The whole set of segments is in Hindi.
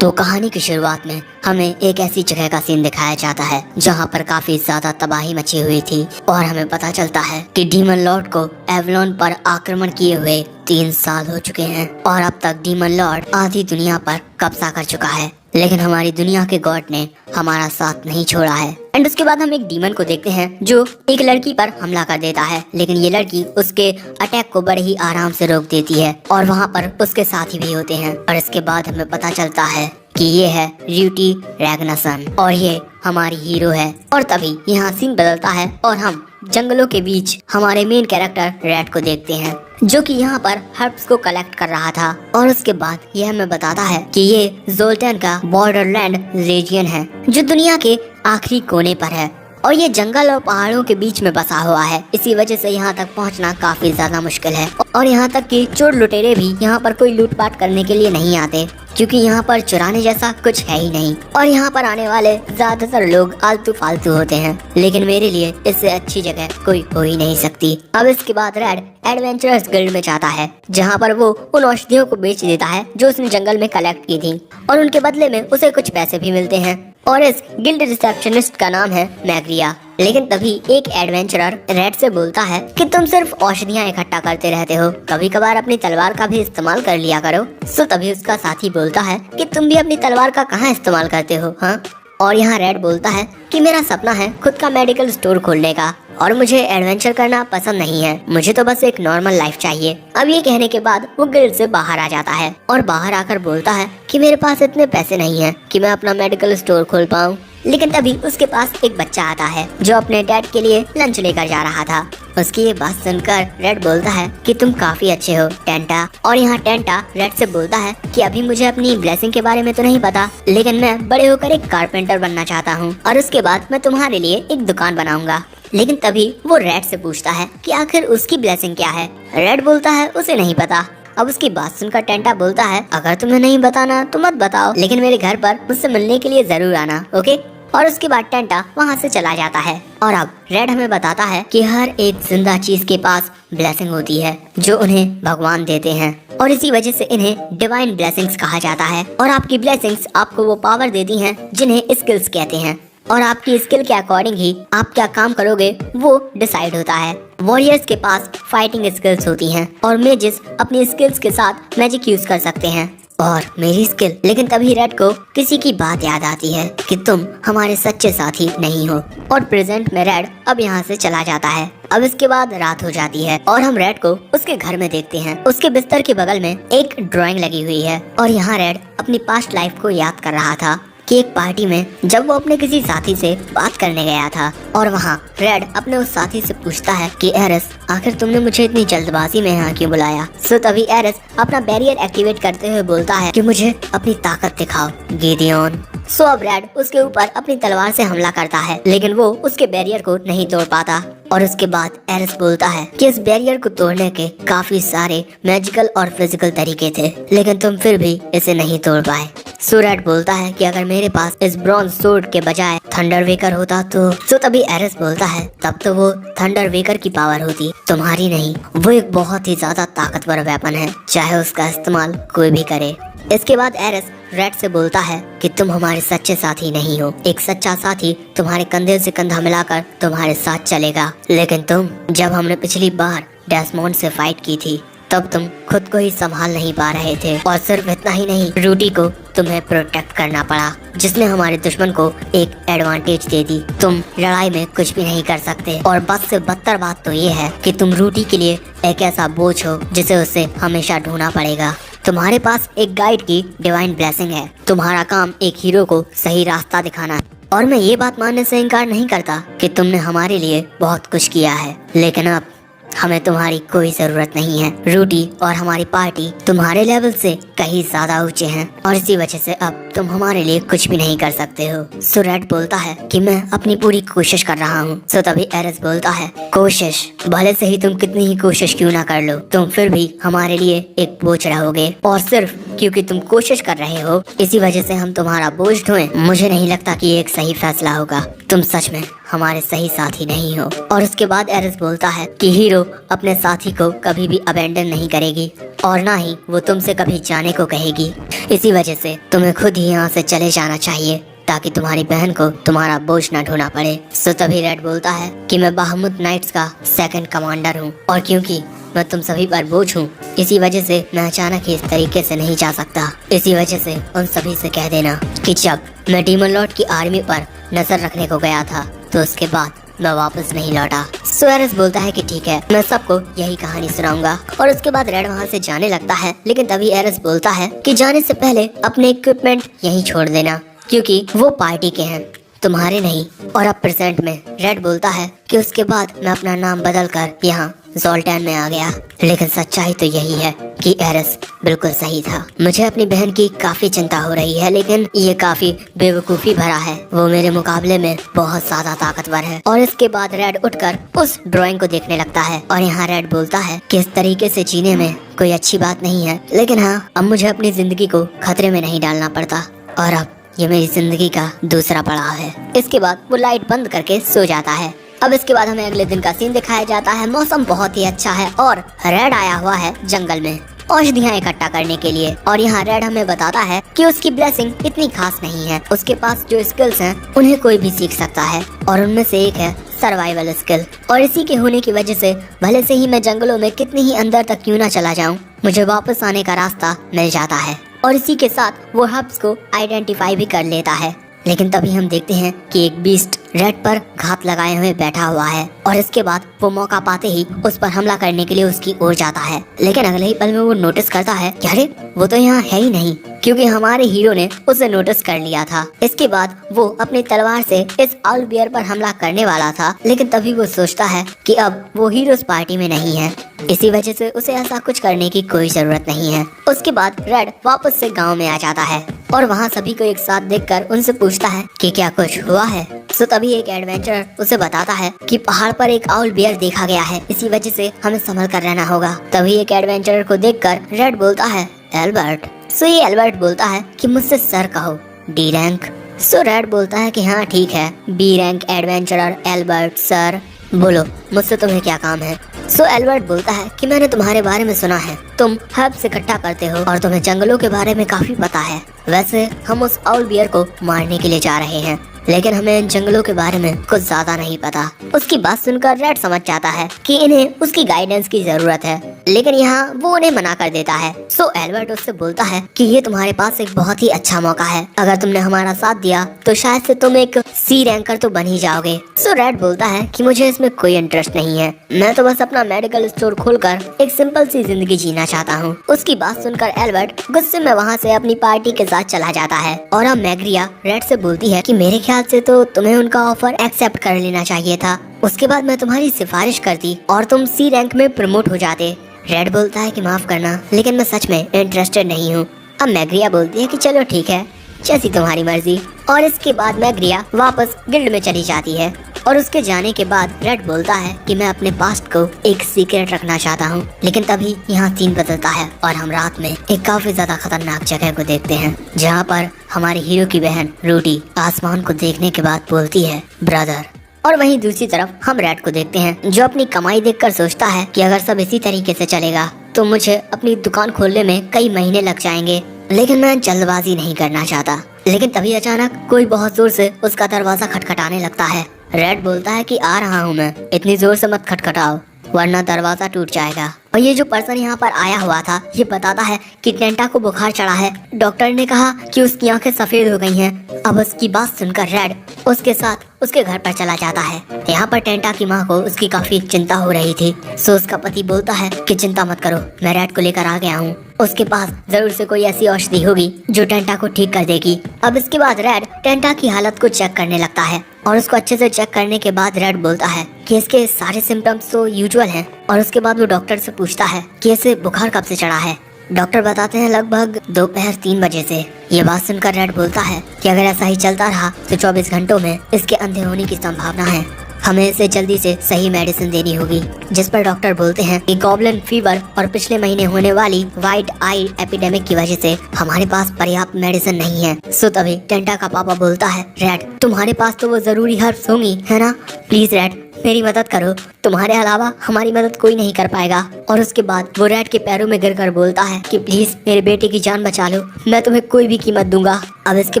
तो कहानी की शुरुआत में हमें एक ऐसी जगह का सीन दिखाया जाता है जहां पर काफी ज्यादा तबाही मची हुई थी और हमें पता चलता है कि डीमन लॉर्ड को एवलोन पर आक्रमण किए हुए 3 साल हो चुके हैं और अब तक डीमन लॉर्ड आधी दुनिया पर कब्जा कर चुका है। लेकिन हमारी दुनिया के गॉड ने हमारा साथ नहीं छोड़ा है। एंड उसके बाद हम एक डीमन को देखते हैं जो एक लड़की पर हमला कर देता है, लेकिन ये लड़की उसके अटैक को बड़े ही आराम से रोक देती है और वहाँ पर उसके साथी भी होते हैं। और इसके बाद हमें पता चलता है कि ये है र्यूटी रैग्नासन और ये हमारी हीरो है। और तभी यहाँ सीन बदलता है और हम जंगलों के बीच हमारे मेन कैरेक्टर रेड को देखते हैं जो कि यहाँ पर हर्ब्स को कलेक्ट कर रहा था। और उसके बाद यह हमें बताता है कि ये जोल्टन का बॉर्डरलैंड रीजन है जो दुनिया के आखिरी कोने पर है और ये जंगल और पहाड़ों के बीच में बसा हुआ है। इसी वजह से यहाँ तक पहुँचना काफी ज्यादा मुश्किल है और यहाँ तक कि चोर लुटेरे भी यहाँ पर कोई लूटपाट करने के लिए नहीं आते क्योंकि यहाँ पर चुराने जैसा कुछ है ही नहीं। और यहाँ पर आने वाले ज्यादातर लोग आलतू फालतू होते हैं, लेकिन मेरे लिए इससे अच्छी जगह कोई हो ही नहीं सकती। अब इसके बाद रेड एडवेंचरर्स गिल्ड में जाता है जहाँ पर वो उन औषधियों को बेच देता है जो उसने जंगल में कलेक्ट की थी और उनके बदले में उसे कुछ पैसे भी मिलते हैं। और इस गिल्ड रिसेप्शनिस्ट का नाम है मैग्रिया। लेकिन तभी एक एडवेंचरर रेड से बोलता है कि तुम सिर्फ औषधियाँ इकट्ठा करते रहते हो, कभी कभार अपनी तलवार का भी इस्तेमाल कर लिया करो। सो तभी उसका साथी बोलता है कि तुम भी अपनी तलवार का कहाँ इस्तेमाल करते हो हाँ? और यहाँ रेड बोलता है कि मेरा सपना है खुद का मेडिकल स्टोर खोलने का और मुझे एडवेंचर करना पसंद नहीं है, मुझे तो बस एक नॉर्मल लाइफ चाहिए। अब ये कहने के बाद वो गिल्ड से बाहर आ जाता है और बाहर आकर बोलता है कि मेरे पास इतने पैसे नहीं हैं कि मैं अपना मेडिकल स्टोर खोल पाऊँ। लेकिन तभी उसके पास एक बच्चा आता है जो अपने डैड के लिए लंच लेकर जा रहा था। उसकी ये बात सुनकर रेड बोलता है कि तुम काफी अच्छे हो टेंटा। और यहाँ टेंटा रेड से बोलता है कि अभी मुझे अपनी ब्लेसिंग के बारे में तो नहीं पता, लेकिन मैं बड़े होकर एक कारपेंटर बनना चाहता हूँ और उसके बाद मैं तुम्हारे लिए एक दुकान बनाऊंगा। लेकिन तभी वो रेड से पूछता है कि आखिर उसकी ब्लेसिंग क्या है। रेड बोलता है उसे नहीं पता। अब उसकी बात सुनकर टेंटा बोलता है अगर तुम्हें नहीं बताना तो मत बताओ, लेकिन मेरे घर पर मुझसे मिलने के लिए जरूर आना, ओके। और उसके बाद टेंटा वहाँ से चला जाता है। और अब रेड हमें बताता है कि हर एक जिंदा चीज के पास ब्लेसिंग होती है जो उन्हें भगवान देते हैं और इसी वजह से इन्हें डिवाइन ब्लेसिंग्स कहा जाता है। और आपकी ब्लेसिंग्स आपको वो पावर देती हैं जिन्हें स्किल्स कहते हैं और आपकी स्किल के अकॉर्डिंग ही आप क्या काम करोगे वो डिसाइड होता है। वॉरियर्स के पास फाइटिंग स्किल्स होती हैं और मेजिस अपनी स्किल्स के साथ मैजिक यूज कर सकते हैं और मेरी स्किल। लेकिन तभी रेड को किसी की बात याद आती है कि तुम हमारे सच्चे साथी नहीं हो और प्रेजेंट में रेड अब यहाँ से चला जाता है। अब इसके बाद रात हो जाती है और हम रेड को उसके घर में देखते हैं। उसके बिस्तर के बगल में एक ड्राइंग लगी हुई है और यहाँ रेड अपनी पास्ट लाइफ को याद कर रहा था कि एक पार्टी में जब वो अपने किसी साथी से बात करने गया था और वहाँ रेड अपने उस साथी से पूछता है कि एरिस आखिर तुमने मुझे इतनी जल्दबाजी में यहाँ क्यों बुलाया। सो तभी एरिस अपना बैरियर एक्टिवेट करते हुए बोलता है कि मुझे अपनी ताकत दिखाओ गिडियोन। सो अब रेड उसके ऊपर अपनी तलवार से हमला करता है लेकिन वो उसके बैरियर को नहीं तोड़ पाता। और उसके बाद एरिस बोलता है कि इस बैरियर को तोड़ने के काफी सारे मैजिकल और फिजिकल तरीके थे लेकिन तुम फिर भी इसे नहीं तोड़ पाए। सो रेड बोलता है कि अगर मेरे पास इस ब्रॉन्ज सोर्ड के बजाय थंडर वेकर होता तो। सो तभी एरिस बोलता है तब तो वो थंडर वेकर की पावर होती, तुम्हारी नहीं। वो एक बहुत ही ज्यादा ताकतवर वेपन है, चाहे उसका इस्तेमाल कोई भी करे। इसके बाद एरिस रेड से बोलता है कि तुम हमारे सच्चे साथी नहीं हो। एक सच्चा साथी तुम्हारे कंधे से कंधा मिलाकर तुम्हारे साथ चलेगा, लेकिन तुम जब हमने पिछली बार डेस्मोंड से फाइट की थी तब तुम खुद को ही संभाल नहीं पा रहे थे और सिर्फ इतना ही नहीं, रूटी को तुम्हें प्रोटेक्ट करना पड़ा जिसने हमारे दुश्मन को एक एडवांटेज दे दी। तुम लड़ाई में कुछ भी नहीं कर सकते और बस से बदतर बात तो ये है कि तुम रूटी के लिए एक ऐसा बोझ हो जिसे उसे हमेशा ढूंढना पड़ेगा। तुम्हारे पास एक गाइड की डिवाइन ब्लेसिंग है, तुम्हारा काम एक हीरो को सही रास्ता दिखाना है। और मैं ये बात मानने से इनकार नहीं करता कि तुमने हमारे लिए बहुत कुछ किया है, लेकिन अब हमें तुम्हारी कोई जरूरत नहीं है। रूटी और हमारी पार्टी तुम्हारे लेवल से कहीं ज्यादा ऊंचे हैं और इसी वजह से अब तुम हमारे लिए कुछ भी नहीं कर सकते हो। सो रेड बोलता है कि मैं अपनी पूरी कोशिश कर रहा हूँ। सो तभी एरिस बोलता है कोशिश, भले से ही तुम कितनी ही कोशिश क्यों ना कर लो, तुम फिर भी हमारे लिए एक बोझ रहोगे और सिर्फ क्योंकि तुम कोशिश कर रहे हो इसी वजह से हम तुम्हारा बोझ ढोएं, मुझे नहीं लगता कि ये एक सही फैसला होगा। तुम सच में हमारे सही साथी नहीं हो। और उसके बाद एरिस बोलता है कि हीरो अपने साथी को कभी भी अबेंडन नहीं करेगी और ना ही वो तुमसे कभी जाने को कहेगी। इसी वजह से तुम्हें खुद ही यहाँ से चले जाना चाहिए ताकि तुम्हारी बहन को तुम्हारा बोझ न ढोना पड़े। सो तभी रेड बोलता है कि मैं बाहमुद नाइट्स का सेकंड कमांडर हूँ और क्योंकि मैं तुम सभी पर बोझ हूँ इसी वजह से मैं अचानक ही इस तरीके से नहीं जा सकता। इसी वजह से उन सभी से कह देना कि जब मैं डीमन लॉर्ड की आर्मी पर नजर रखने को गया था तो उसके बाद मैं वापस नहीं लौटा। सो एरिस बोलता है कि ठीक है, मैं सबको यही कहानी सुनाऊंगा। और उसके बाद रेड वहाँ से जाने लगता है, लेकिन तभी एरिस बोलता है कि जाने से पहले अपने इक्विपमेंट यहीं छोड़ देना क्योंकि वो पार्टी के हैं, तुम्हारे नहीं। और अब प्रेजेंट में रेड बोलता है कि उसके बाद मैं अपना नाम बदल कर यहाँ जोल्टैन में आ गया। लेकिन सच्चाई तो यही है कि एरिस बिल्कुल सही था। मुझे अपनी बहन की काफी चिंता हो रही है, लेकिन ये काफी बेवकूफी भरा है। वो मेरे मुकाबले में बहुत ज्यादा ताकतवर है। और इसके बाद रेड उठकर उस ड्राइंग को देखने लगता है और यहाँ रेड बोलता है कि इस तरीके से जीने में कोई अच्छी बात नहीं है, लेकिन हाँ, अब मुझे अपनी जिंदगी को खतरे में नहीं डालना पड़ता और अब ये मेरी जिंदगी का दूसरा पड़ाव है। इसके बाद वो लाइट बंद करके सो जाता है। अब इसके बाद हमें अगले दिन का सीन दिखाया जाता है। मौसम बहुत ही अच्छा है और रेड आया हुआ है जंगल में औषधियाँ इकट्ठा करने के लिए। और यहाँ रेड हमें बताता है कि उसकी ब्लेसिंग इतनी खास नहीं है। उसके पास जो स्किल्स हैं उन्हें कोई भी सीख सकता है और उनमें से एक है सर्वाइवल स्किल। और इसी के होने की वजह से भले से ही मैं जंगलों में कितनी ही अंदर तक क्यों ना चला जाऊं, मुझे वापस आने का रास्ता मिल जाता है। और इसी के साथ वो हब्स को आइडेंटिफाई भी कर लेता है। लेकिन तभी हम देखते हैं कि एक बीस्ट रेड पर घात लगाए हुए बैठा हुआ है और इसके बाद वो मौका पाते ही उस पर हमला करने के लिए उसकी ओर जाता है। लेकिन अगले ही पल में वो नोटिस करता है कि अरे वो तो यहाँ है ही नहीं, क्योंकि हमारे हीरो ने उसे नोटिस कर लिया था। इसके बाद वो अपनी तलवार से इस आउल बियर पर हमला करने वाला था, लेकिन तभी वो सोचता है कि अब वो हीरोज पार्टी में नहीं है, इसी वजह से उसे ऐसा कुछ करने की कोई जरूरत नहीं है। उसके बाद रेड वापस से गांव में आ जाता है और वहाँ सभी को एक साथ देखकर उनसे पूछता है कि क्या कुछ हुआ है। सो तभी एक एडवेंचरर उसे बताता है कि पहाड़ पर एक आउल बियर देखा गया है, इसी वजह से हमें संभल कर रहना होगा। तभी एक एडवेंचरर को देखकर रेड बोलता है एल्बर्ट। सो ये एल्बर्ट बोलता है कि मुझसे सर कहो, डी रैंक। सो रेड बोलता है कि हाँ ठीक है, B rank adventurer Albert sir, बोलो मुझसे तुम्हें क्या काम है। सो एल्बर्ट बोलता है कि मैंने तुम्हारे बारे में सुना है, तुम हर्ब्स इकट्ठा करते हो और तुम्हें जंगलों के बारे में काफी पता है। वैसे हम उस आउल बियर को मारने के लिए जा रहे हैं, लेकिन हमें इन जंगलों के बारे में कुछ ज्यादा नहीं पता। उसकी बात सुनकर रेड समझ जाता है कि इन्हें उसकी गाइडेंस की जरूरत है, लेकिन यहाँ वो उन्हें मना कर देता है। सो एल्बर्ट उससे बोलता है कि ये तुम्हारे पास एक बहुत ही अच्छा मौका है, अगर तुमने हमारा साथ दिया तो शायद से तुम एक सी रैंकर तो बन ही जाओगे। सो रेड बोलता है कि मुझे इसमें कोई इंटरेस्ट नहीं है, मैं तो बस अपना मेडिकल स्टोर खोलकर एक सिंपल सी जिंदगी जीना चाहता हूँ। उसकी बात सुनकर एल्बर्ट गुस्से में वहाँ से अपनी पार्टी के साथ चला जाता है और अब मैग्रिया रेड से बोलती है कि मेरे ख्याल से तो तुम्हें उनका ऑफर एक्सेप्ट कर लेना चाहिए था, उसके बाद मैं तुम्हारी सिफारिश करती और तुम सी रैंक में प्रमोट हो जाते। रेड बोलता है कि माफ करना, लेकिन मैं सच में इंटरेस्टेड नहीं हूँ। अब मैग्रिया बोलती है कि चलो ठीक है, जैसी तुम्हारी मर्जी। और इसके बाद मैग्रिया वापस गिल्ड में चली जाती है और उसके जाने के बाद रेड बोलता है कि मैं अपने पास्ट को एक सीक्रेट रखना चाहता हूँ। लेकिन तभी यहाँ सीन बदलता है और हम रात में एक काफी ज्यादा खतरनाक जगह को देखते हैं, जहाँ पर हमारे हीरो की बहन रूटी आसमान को देखने के बाद बोलती है ब्रदर। और वहीं दूसरी तरफ हम रेड को देखते हैं, जो अपनी कमाई देखकर सोचता है कि अगर सब इसी तरीके से चलेगा तो मुझे अपनी दुकान खोलने में कई महीने लग जाएंगे, लेकिन मैं जल्दबाजी नहीं करना चाहता। लेकिन तभी अचानक कोई बहुत जोर से उसका दरवाजा खटखटाने लगता है। रेड बोलता है कि आ रहा हूँ मैं, इतनी जोर से मत खटखटाओ वरना दरवाजा टूट जाएगा। और ये जो पर्सन यहाँ पर आया हुआ था ये बताता है कि टेंटा को बुखार चढ़ा है, डॉक्टर ने कहा कि उसकी आंखें सफेद हो गई हैं। अब उसकी बात सुनकर रेड उसके साथ उसके घर पर चला जाता है। यहाँ पर टेंटा की माँ को उसकी काफी चिंता हो रही थी। सो उसका पति बोलता है कि चिंता मत करो, मैं रेड को लेकर आ गया हूँ, उसके पास जरूर से कोई ऐसी औषधि होगी जो टेंटा को ठीक कर देगी। अब इसके बाद रेड टेंटा की हालत को चेक करने लगता है और उसको अच्छे से चेक करने के बाद रेड बोलता है कि इसके सारे सिम्टम्स तो यूजुअल हैं। और उसके बाद वो डॉक्टर से पूछता है कि इसे बुखार कब से चढ़ा है। डॉक्टर बताते हैं लगभग दोपहर 3 बजे से। ये बात सुनकर रेड बोलता है कि अगर ऐसा ही चलता रहा तो 24 घंटों में इसके अंधे होने की संभावना है। हमें इसे जल्दी से सही मेडिसिन देनी होगी। जिस पर डॉक्टर बोलते हैं कि गॉबलिन फीवर और पिछले महीने होने वाली व्हाइट आई एपिडेमिक की वजह से हमारे पास पर्याप्त मेडिसिन नहीं है। सो तभी टेंटा का पापा बोलता है, रेड तुम्हारे पास तो वो जरूरी हर्ब्स होंगी है ना, प्लीज रेड मेरी मदद करो, तुम्हारे अलावा हमारी मदद कोई नहीं कर पाएगा। और उसके बाद वो रेड के पैरों में गिरकर बोलता है कि प्लीज मेरे बेटे की जान बचा लो, मैं तुम्हें कोई भी कीमत दूंगा। अब इसके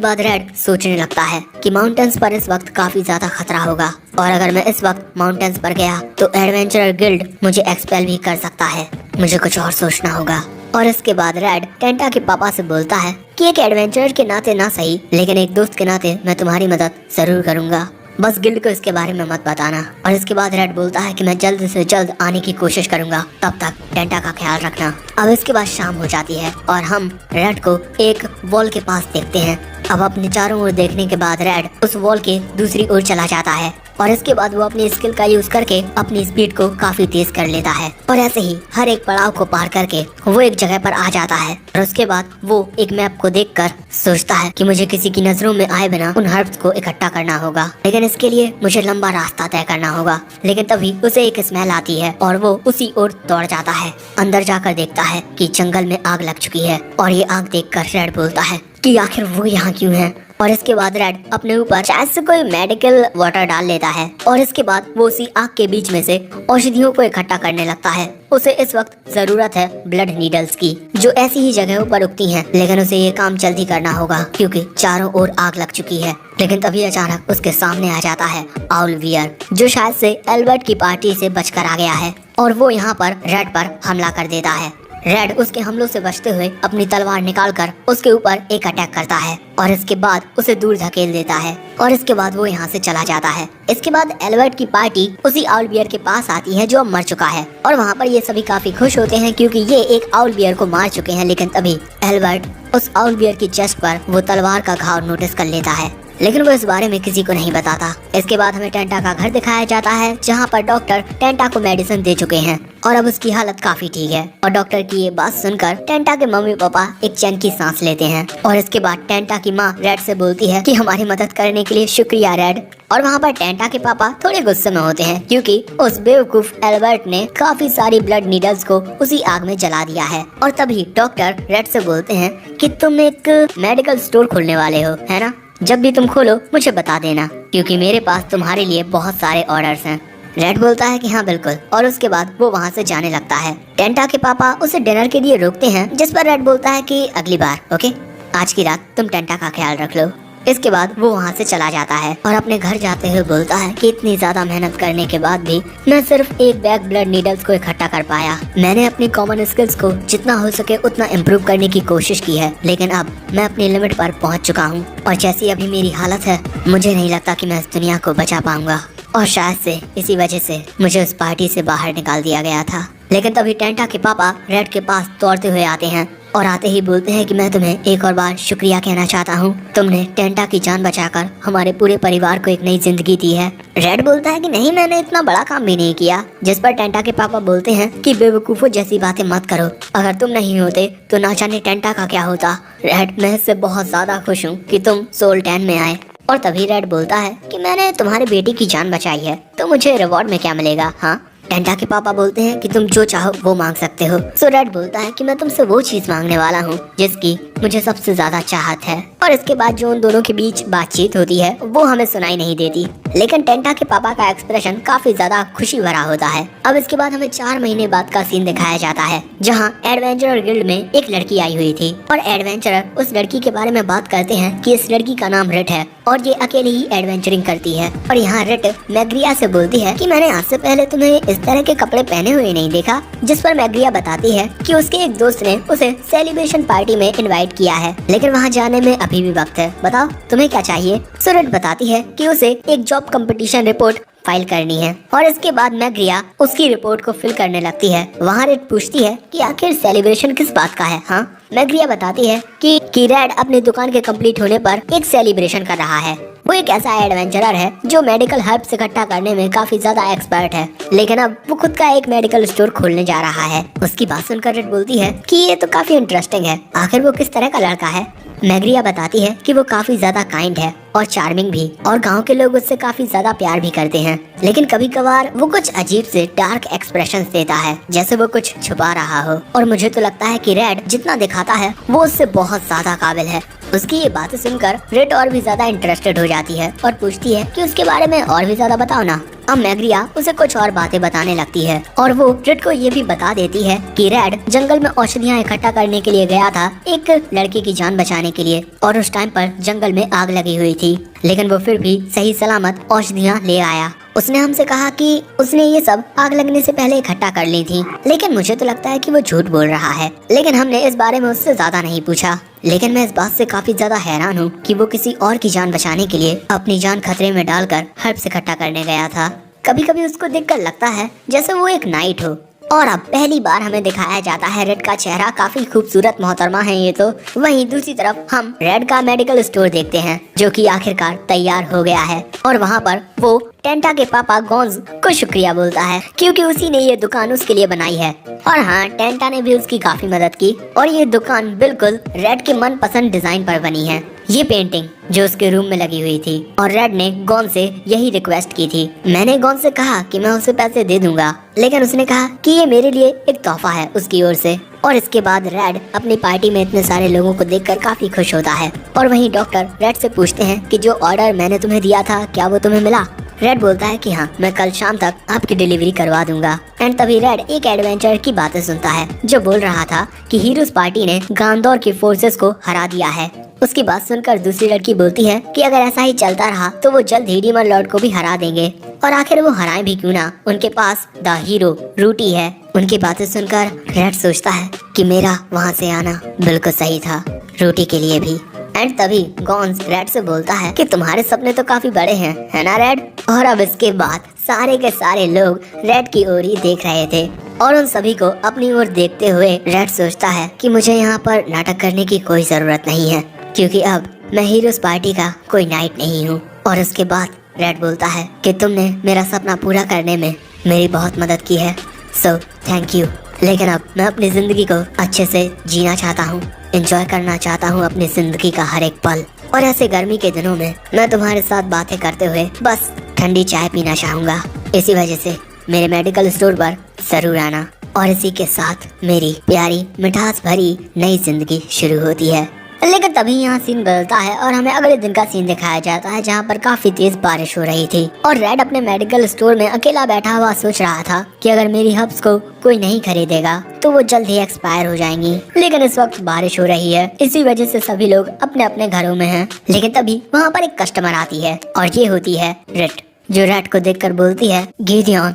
बाद रेड सोचने लगता है कि माउंटेन्स पर इस वक्त काफी ज्यादा खतरा होगा और अगर मैं इस वक्त माउंटेन्स पर गया तो एडवेंचरर गिल्ड मुझे एक्सपेल भी कर सकता है, मुझे कुछ और सोचना होगा। और इसके बाद रेड टेंटा के पापा से बोलता है कि एक एडवेंचरर के नाते ना सही लेकिन एक दोस्त के नाते मैं तुम्हारी मदद जरूर करूंगा, बस गिल्ड को इसके बारे में मत बताना। और इसके बाद रेड बोलता है कि मैं जल्द से जल्द आने की कोशिश करूंगा, तब तक टेंटा का ख्याल रखना। अब इसके बाद शाम हो जाती है और हम रेड को एक वॉल के पास देखते हैं। अब अपने चारों ओर देखने के बाद रेड उस वॉल के दूसरी ओर चला जाता है और इसके बाद वो अपनी स्किल का यूज करके अपनी स्पीड को काफी तेज कर लेता है और ऐसे ही हर एक पड़ाव को पार करके वो एक जगह पर आ जाता है। और उसके बाद वो एक मैप को देखकर सोचता है कि मुझे किसी की नजरों में आए बिना उन हर्ब्स को इकट्ठा करना होगा, लेकिन इसके लिए मुझे लंबा रास्ता तय करना होगा। लेकिन तभी उसे एक स्मेल आती है और वो उसी ओर दौड़ जाता है। अंदर जाकर देखता है कि जंगल में आग लग चुकी है और ये आग देखकर रेड बोलता है कि आखिर वो यहाँ क्यों है। और इसके बाद रेड अपने ऊपर शायद से कोई मेडिकल वाटर डाल लेता है और इसके बाद वो उसी आग के बीच में से औषधियों को इकट्ठा करने लगता है। उसे इस वक्त जरूरत है ब्लड नीडल्स की जो ऐसी ही जगहों पर उगती हैं, लेकिन उसे ये काम जल्दी करना होगा क्योंकि चारों ओर आग लग चुकी है। लेकिन तभी अचानक उसके सामने आ जाता है आउलवियर जो शायद से एल्बर्ट की पार्टी से बचकर आ गया है और वो यहाँ पर रेड पर हमला कर देता है। रेड उसके हमलों से बचते हुए अपनी तलवार निकालकर उसके ऊपर एक अटैक करता है और इसके बाद उसे दूर धकेल देता है और इसके बाद वो यहाँ से चला जाता है। इसके बाद एल्बर्ट की पार्टी उसी आउल बियर के पास आती है जो अब मर चुका है और वहाँ पर ये सभी काफी खुश होते हैं क्योंकि ये एक आउल बियर को मार चुके हैं। लेकिन तभी एल्बर्ट उस आउल बियर की चेस्ट पर वो तलवार का घाव नोटिस कर लेता है, लेकिन वो इस बारे में किसी को नहीं बताता। इसके बाद हमें टेंटा का घर दिखाया जाता है जहाँ पर डॉक्टर टेंटा को मेडिसिन दे चुके हैं और अब उसकी हालत काफी ठीक है। और डॉक्टर की ये बात सुनकर टेंटा के मम्मी पापा एक चैन की सांस लेते हैं और इसके बाद टेंटा की माँ रेड से बोलती है कि हमारी मदद करने के लिए शुक्रिया रेड। और वहाँ पर टेंटा के पापा थोड़े गुस्से में होते हैं क्योंकि उस बेवकूफ एल्बर्ट ने काफी सारी ब्लड नीडल्स को उसी आग में जला दिया है। और तभी डॉक्टर रेड से बोलते हैं कि तुम एक मेडिकल स्टोर खोलने वाले हो है ना, जब भी तुम खोलो मुझे बता देना क्योंकि मेरे पास तुम्हारे लिए बहुत सारे ऑर्डर्स हैं। रेड बोलता है कि हाँ बिल्कुल और उसके बाद वो वहाँ से जाने लगता है। टेंटा के पापा उसे डिनर के लिए रोकते हैं जिस पर रेड बोलता है कि अगली बार ओके, आज की रात तुम टेंटा का ख्याल रख लो। इसके बाद वो वहाँ से चला जाता है और अपने घर जाते हुए बोलता है कि इतनी ज्यादा मेहनत करने के बाद भी मैं सिर्फ एक बैग ब्लड नीडल्स को इकट्ठा कर पाया। मैंने अपनी कॉमन स्किल्स को जितना हो सके उतना इम्प्रूव करने की कोशिश की है, लेकिन अब मैं अपनी लिमिट पर पहुँच चुका हूँ और जैसी अभी मेरी हालत है मुझे नहीं लगता कि मैं इस दुनिया को बचा पाऊंगा। और शायद से इसी वजह से मुझे उस पार्टी से बाहर निकाल दिया गया था। लेकिन तभी टेंटा के पापा रेड के पास दौड़ते हुए आते हैं और आते ही बोलते हैं कि मैं तुम्हें एक और बार शुक्रिया कहना चाहता हूँ, तुमने टेंटा की जान बचाकर हमारे पूरे परिवार को एक नई जिंदगी दी है। रेड बोलता है कि नहीं मैंने इतना बड़ा काम भी नहीं किया, जिस पर टेंटा के पापा बोलते हैं कि बेवकूफों जैसी बातें मत करो, अगर तुम नहीं होते तो ना जाने टेंटा का क्या होता। रेड मैं इससे बहुत ज्यादा खुश हूँ कि तुम सोल 10 में आए। और तभी रेड बोलता है कि मैंने तुम्हारे बेटी की जान बचाई है तो मुझे रिवॉर्ड में क्या मिलेगा। हाँ, टेंटा के पापा बोलते हैं कि तुम जो चाहो वो मांग सकते हो। सो रेड बोलता है कि मैं तुमसे वो चीज मांगने वाला हूँ जिसकी मुझे सबसे ज्यादा चाहत है। और इसके बाद जो उन दोनों के बीच बातचीत होती है वो हमें सुनाई नहीं देती, लेकिन टेंटा के पापा का एक्सप्रेशन काफी ज्यादा खुशी भरा होता है। अब इसके बाद हमें 4 महीने बाद का सीन दिखाया जाता है जहाँ एडवेंचरर गिल्ड में एक लड़की आई हुई थी और एडवेंचरर उस लड़की के बारे में बात करते हैं कि इस लड़की का नाम रिट है और ये अकेले ही एडवेंचरिंग करती है। और यहाँ रिट मैग्रिया से बोलती है कि मैंने आज से पहले तुम्हें इस तरह के कपड़े पहने हुए नहीं देखा, जिस पर मैग्रिया बताती है कि उसके एक दोस्त ने उसे सेलिब्रेशन पार्टी में इनवाइट किया है, लेकिन वहाँ जाने में अभी भी वक्त है, बताओ तुम्हें क्या चाहिए। सो रिट बताती है कि उसे एक जॉब कंपटीशन रिपोर्ट फाइल करनी है और इसके बाद मैग्रिया उसकी रिपोर्ट को फिल करने लगती है। वहाँ रिट पूछती है कि आखिर सेलिब्रेशन किस बात का है। हाँ, मैग्रिया बताती है कि रेड अपनी दुकान के कंप्लीट होने पर एक सेलिब्रेशन कर रहा है। वो एक ऐसा एडवेंचरर है जो मेडिकल हर्ब्स इकट्ठा करने में काफी ज्यादा एक्सपर्ट है, लेकिन अब वो खुद का एक मेडिकल स्टोर खोलने जा रहा है। उसकी बात सुनकर रेड बोलती है कि ये तो काफी इंटरेस्टिंग है, आखिर वो किस तरह का लड़का है। मैग्रिया बताती है कि वो काफी ज्यादा काइंड है और चार्मिंग भी, और गांव के लोग उससे काफी ज्यादा प्यार भी करते हैं। लेकिन कभी कभार वो कुछ अजीब से डार्क एक्सप्रेशंस देता है, जैसे वो कुछ छुपा रहा हो। और मुझे तो लगता है कि रेड जितना दिखाता है वो उससे बहुत ज्यादा काबिल है। उसकी ये बातें सुनकर रेड और भी ज्यादा इंटरेस्टेड हो जाती है और पूछती है कि उसके बारे में और भी ज्यादा बताओ ना। अब मैग्रिया उसे कुछ और बातें बताने लगती है और वो रेड को ये भी बता देती है कि रेड जंगल में औषधियाँ इकट्ठा करने के लिए गया था एक लड़के की जान बचाने के लिए, और उस टाइम पर जंगल में आग लगी हुई थी, लेकिन वो फिर भी सही सलामत औषधियाँ ले आया। उसने हमसे कहा कि उसने ये सब आग लगने से पहले इकट्ठा कर ली थी, लेकिन मुझे तो लगता है कि वो झूठ बोल रहा है। लेकिन हमने इस बारे में उससे ज्यादा नहीं पूछा। लेकिन मैं इस बात से काफी ज्यादा हैरान हूँ कि वो किसी और की जान बचाने के लिए अपनी जान खतरे में डालकर हर्ब्स इकट्ठा करने गया था। कभी कभी उसको देखकर लगता है जैसे वो एक नाइट हो। और अब पहली बार हमें दिखाया जाता है रेड का चेहरा, काफी खूबसूरत मोहतरमा है ये तो। वहीं दूसरी तरफ हम रेड का मेडिकल स्टोर देखते हैं जो कि आखिरकार तैयार हो गया है, और वहाँ पर वो टेंटा के पापा गोंज को शुक्रिया बोलता है क्योंकि उसी ने ये दुकान उसके लिए बनाई है। और हाँ, टेंटा ने भी उसकी काफी मदद की और ये दुकान बिल्कुल रेड के मनपसंद डिजाइन पर बनी है। ये पेंटिंग जो उसके रूम में लगी हुई थी, और रेड ने गॉन से यही रिक्वेस्ट की थी। मैंने गॉन से कहा कि मैं उसे पैसे दे दूंगा, लेकिन उसने कहा कि ये मेरे लिए एक तोहफा है उसकी ओर से। और इसके बाद रेड अपनी पार्टी में इतने सारे लोगों को देखकर काफी खुश होता है। और वहीं डॉक्टर रेड से पूछते हैं कि जो ऑर्डर मैंने तुम्हें दिया था क्या वो तुम्हें मिला। रेड बोलता है कि हाँ, मैं कल शाम तक आपकी डिलीवरी करवा दूंगा। एंड तभी रेड एक एडवेंचर की बातें सुनता है जो बोल रहा था कि हीरोज पार्टी ने गांदौर की फोर्सेस को हरा दिया है। उसकी बात सुनकर दूसरी लड़की बोलती है कि अगर ऐसा ही चलता रहा तो वो जल्द ही डीमन लॉर्ड को भी हरा देंगे, और आखिर वो हराएं भी क्यों ना, उनके पास द हीरो रूटी है। उनकी बातें सुनकर रेड सोचता है कि मेरा वहाँ से आना बिल्कुल सही था, रूटी के लिए भी। एंड तभी गॉन्स रेड से बोलता है कि तुम्हारे सपने तो काफी बड़े हैं, है ना रेड। और अब इसके बाद सारे के सारे लोग रेड की ओर ही देख रहे थे, और उन सभी को अपनी ओर देखते हुए रेड सोचता है कि मुझे यहाँ पर नाटक करने की कोई जरूरत नहीं है, क्योंकि अब मैं हीरोज पार्टी का कोई नाइट नहीं हूँ। और उसके बाद रेड बोलता है कि तुमने मेरा सपना पूरा करने में मेरी बहुत मदद की है, सो थैंक यू। लेकिन अब मैं अपनी जिंदगी को अच्छे से जीना चाहता हूँ, एंजॉय करना चाहता हूँ अपनी जिंदगी का हर एक पल। और ऐसे गर्मी के दिनों में मैं तुम्हारे साथ बातें करते हुए बस ठंडी चाय पीना चाहूँगा। इसी वजह से मेरे मेडिकल स्टोर पर जरूर आना, और इसी के साथ मेरी प्यारी मिठास भरी नई जिंदगी शुरू होती है। लेकिन तभी यहाँ सीन बदलता है और हमें अगले दिन का सीन दिखाया जाता है जहाँ पर काफी तेज बारिश हो रही थी, और रेड अपने मेडिकल स्टोर में अकेला बैठा हुआ सोच रहा था कि अगर मेरी हर्ब्स को कोई नहीं खरीदेगा तो वो जल्द ही एक्सपायर हो जाएंगी। लेकिन इस वक्त बारिश हो रही है, इसी वजह से सभी लोग अपने अपने घरों में हैं। लेकिन तभी वहाँ पर एक कस्टमर आती है और ये होती है रेड, जो रेड को देखकर बोलती है गिडियन,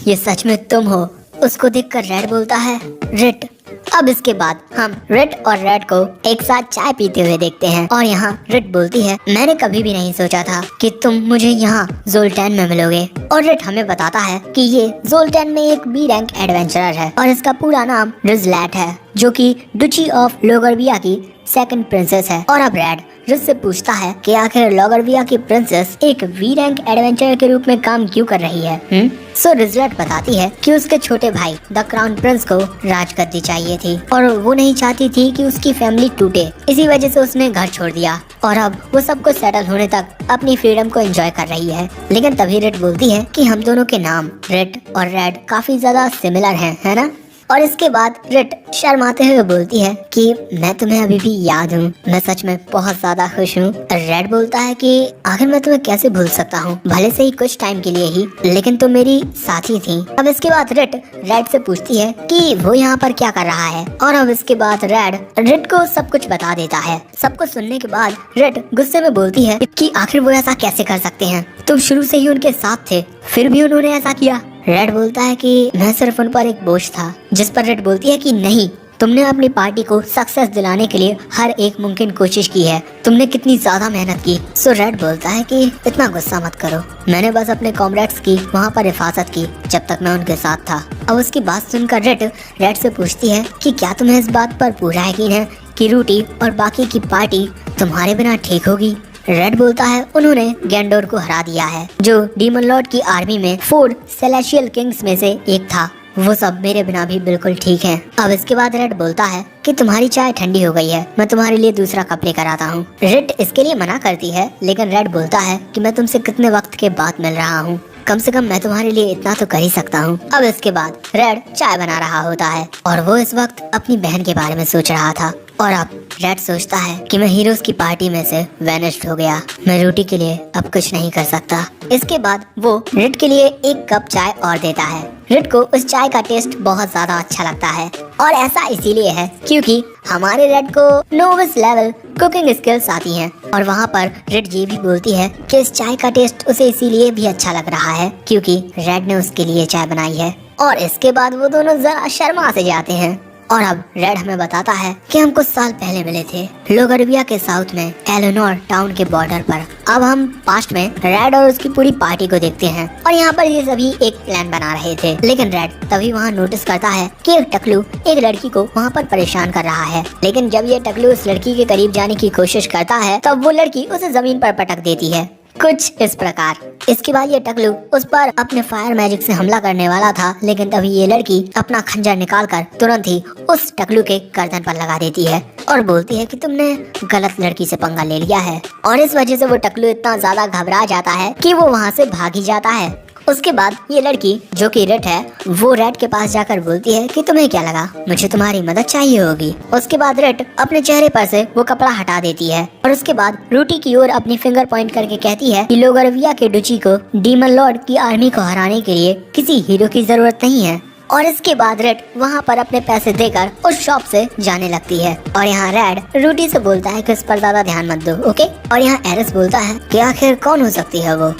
ये सच में तुम हो। उसको देखकर रेड बोलता है रेड। अब इसके बाद हम रेड और रेड को एक साथ चाय पीते हुए देखते हैं, और यहाँ रेड बोलती है मैंने कभी भी नहीं सोचा था कि तुम मुझे यहाँ जोल्टैन में मिलोगे। और रेड हमें बताता है कि ये जोल्टैन में एक बी रैंक एडवेंचरर है और इसका पूरा नाम रिजलैट है, जो कि डुची ऑफ लोगरविया की सेकंड प्रिंसेस है। और अब रेड रिज से पूछता है कि आखिर लोगरविया की प्रिंसेस एक वी रैंक एडवेंचरर के रूप में काम क्यों कर रही है। सो रिजलैट बताती है कि उसके छोटे भाई द क्राउन प्रिंस को राजगद्दी चाहिए थी, और वो नहीं चाहती थी कि उसकी फैमिली टूटे, इसी वजह से उसने घर छोड़ दिया, और अब वो सब कुछ सेटल होने तक अपनी फ्रीडम को एंजॉय कर रही है। लेकिन तभी रेड बोलती है कि हम दोनों के नाम रेड और रेड काफी ज्यादा सिमिलर हैं, है ना। और इसके बाद रेड शर्माते हुए बोलती है कि मैं तुम्हें अभी भी याद हूँ, मैं सच में बहुत ज्यादा खुश हूँ। रेड बोलता है कि आखिर मैं तुम्हें कैसे भूल सकता हूँ, भले से ही कुछ टाइम के लिए ही, लेकिन तुम मेरी साथी थी। अब इसके बाद रेड से पूछती है कि वो यहाँ पर क्या कर रहा है, और अब इसके बाद रेड को सब कुछ बता देता है। सब कुछ सुनने के बाद रेड गुस्से में बोलती है कि आखिर वो ऐसा कैसे कर सकते हैं, तुम शुरू से ही उनके साथ थे, फिर भी उन्होंने ऐसा किया। रेड बोलता है कि मैं सिर्फ उन पर एक बोझ था, जिस पर रेड बोलती है कि नहीं, तुमने अपनी पार्टी को सक्सेस दिलाने के लिए हर एक मुमकिन कोशिश की है, तुमने कितनी ज्यादा मेहनत की। सो रेड बोलता है कि इतना गुस्सा मत करो, मैंने बस अपने कॉमरेड्स की वहाँ पर हिफाजत की जब तक मैं उनके साथ था। अब उसकी बात सुनकर रेड से पूछती है कि क्या तुम्हें इस बात पर पूरा यकीन है कि रूटी और बाकी की पार्टी तुम्हारे बिना ठीक होगी। रेड बोलता है उन्होंने गैंडोर को हरा दिया है, जो डीमन लॉर्ड की आर्मी में 4 सेलेशियल किंग्स में से एक था, वो सब मेरे बिना भी बिल्कुल ठीक है। अब इसके बाद रेड बोलता है कि तुम्हारी चाय ठंडी हो गई है, मैं तुम्हारे लिए दूसरा कप लेकर आता हूँ। रेड इसके लिए मना करती है, लेकिन रेड बोलता है कि मैं तुमसे कितने वक्त के बाद मिल रहा हूँ, कम से कम मैं तुम्हारे लिए इतना तो कर ही सकता हूँ। अब इसके बाद रेड चाय बना रहा होता है और वो इस वक्त अपनी बहन के बारे में सोच रहा था। और अब रेड सोचता है कि मैं हीरोज की पार्टी में से वैनिश्ड हो गया, मैं रोटी के लिए अब कुछ नहीं कर सकता। इसके बाद वो रेड के लिए एक कप चाय और देता है। रेड को उस चाय का टेस्ट बहुत ज्यादा अच्छा लगता है और ऐसा इसीलिए है क्योंकि हमारे रेड को नोविस लेवल कुकिंग स्किल्स आती हैं। और वहाँ पर रेड ये भी बोलती है कि इस चाय का टेस्ट उसे इसीलिए भी अच्छा लग रहा है क्योंकि रेड ने उसके लिए चाय बनाई है। और इसके बाद वो दोनों जरा शर्मा से जाते हैं। और अब रेड हमें बताता है कि हम कुछ साल पहले मिले थे लोगरविया के साउथ में एलेनोर टाउन के बॉर्डर पर। अब हम पास्ट में रेड और उसकी पूरी पार्टी को देखते हैं और यहाँ पर ये सभी एक प्लान बना रहे थे, लेकिन रेड तभी वहाँ नोटिस करता है कि एक टकलू एक लड़की को वहाँ पर परेशान कर रहा है। लेकिन जब ये टकलू उस लड़की के करीब जाने की कोशिश करता है तब वो लड़की उसे जमीन पर पटक देती है, कुछ इस प्रकार। इसके बाद ये टकलू उस पर अपने फायर मैजिक से हमला करने वाला था, लेकिन तभी ये लड़की अपना खंजर निकालकर तुरंत ही उस टकलू के गर्दन पर लगा देती है और बोलती है कि तुमने गलत लड़की से पंगा ले लिया है। और इस वजह से वो टकलू इतना ज्यादा घबरा जाता है कि वो वहाँ से भाग ही जाता है। उसके बाद ये लड़की जो कि रेड है वो रेड के पास जाकर बोलती है कि तुम्हें क्या लगा मुझे तुम्हारी मदद चाहिए होगी। उसके बाद रेड अपने चेहरे पर से वो कपड़ा हटा देती है और उसके बाद रूटी की ओर अपनी फिंगर पॉइंट करके कहती है कि लोगरविया के डुची को डीमन लॉर्ड की आर्मी को हराने के लिए किसी हीरो की जरूरत नहीं है। और इसके बाद रेड वहाँ पर अपने पैसे देकर उस शॉप से जाने लगती है। और यहाँ रेड रूटी से बोलता है कि इस पर ज्यादा ध्यान मत दो, ओके। और यहाँ एरिस बोलता है कि आखिर कौन हो सकती है वो।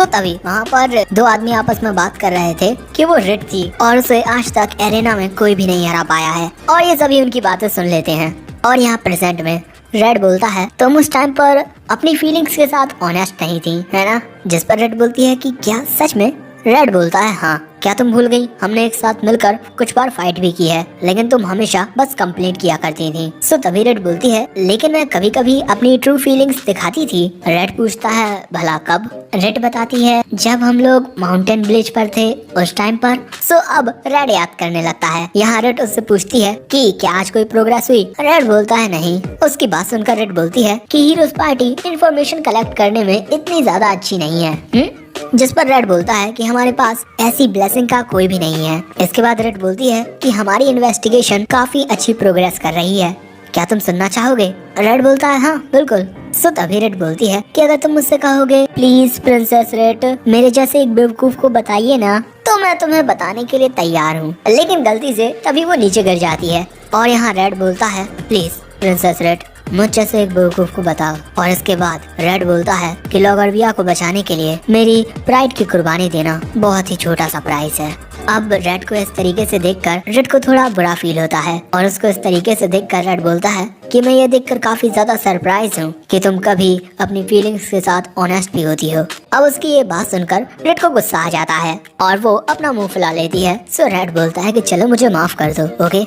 तभी वहाँ पर दो आदमी आपस में बात कर रहे थे कि वो रेड थी और उसे आज तक एरेना में कोई भी नहीं हरा पाया है। और ये सभी उनकी बातें सुन लेते हैं। और यहाँ प्रेजेंट में रेड बोलता है तुम उस टाइम पर अपनी फीलिंग्स के साथ ऑनेस्ट नहीं थी, है ना। जिस पर रेड बोलती है कि क्या सच में। रेड बोलता है हाँ, क्या तुम भूल गई हमने एक साथ मिलकर कुछ बार फाइट भी की है, लेकिन तुम हमेशा बस कंप्लेंट किया करती थी। तभी रेड बोलती है लेकिन मैं कभी कभी अपनी ट्रू फीलिंग्स दिखाती थी। रेड पूछता है भला कब। रेड बताती है जब हम लोग माउंटेन ब्रिज पर थे उस टाइम पर। अब रेड याद करने लगता है। यहाँ रेड उससे पूछती है कि क्या आज कोई प्रोग्रेस हुई। रेड बोलता है नहीं। उसकी बात सुनकर रेड बोलती है कि हीरोज पार्टी इंफॉर्मेशन कलेक्ट करने में इतनी ज्यादा अच्छी नहीं है। जिस पर रेड बोलता है कि हमारे पास ऐसी ब्लेसिंग का कोई भी नहीं है। इसके बाद रेड बोलती है कि हमारी इन्वेस्टिगेशन काफी अच्छी प्रोग्रेस कर रही है, क्या तुम सुनना चाहोगे। रेड बोलता है हाँ बिल्कुल। तभी रेड बोलती है कि अगर तुम मुझसे कहोगे प्लीज प्रिंसेस रेड मेरे जैसे एक बेवकूफ को बताइए ना, तो मैं तुम्हें बताने के लिए तैयार हूँ। लेकिन गलती से तभी वो नीचे गिर जाती है। और यहाँ रेड बोलता है प्लीज प्रिंसेस रेड मुझ जैसे एक बेवकूफ को बताओ। और इसके बाद रेड बोलता है कि लोगरविया को बचाने के लिए मेरी प्राइड की कुर्बानी देना बहुत ही छोटा सा प्राइस है। अब रेड को इस तरीके से देखकर रेड को थोड़ा बुरा फील होता है और उसको इस तरीके से देखकर रेड बोलता है कि मैं ये देखकर काफी ज्यादा सरप्राइज हूँ कि तुम कभी अपनी फीलिंग्स के साथ ऑनेस्ट भी होती हो। अब उसकी ये बात सुनकर रेड को गुस्सा आ जाता है और वो अपना मुंह फुला लेती है। रेड बोलता है कि चलो मुझे माफ कर दो, ओके।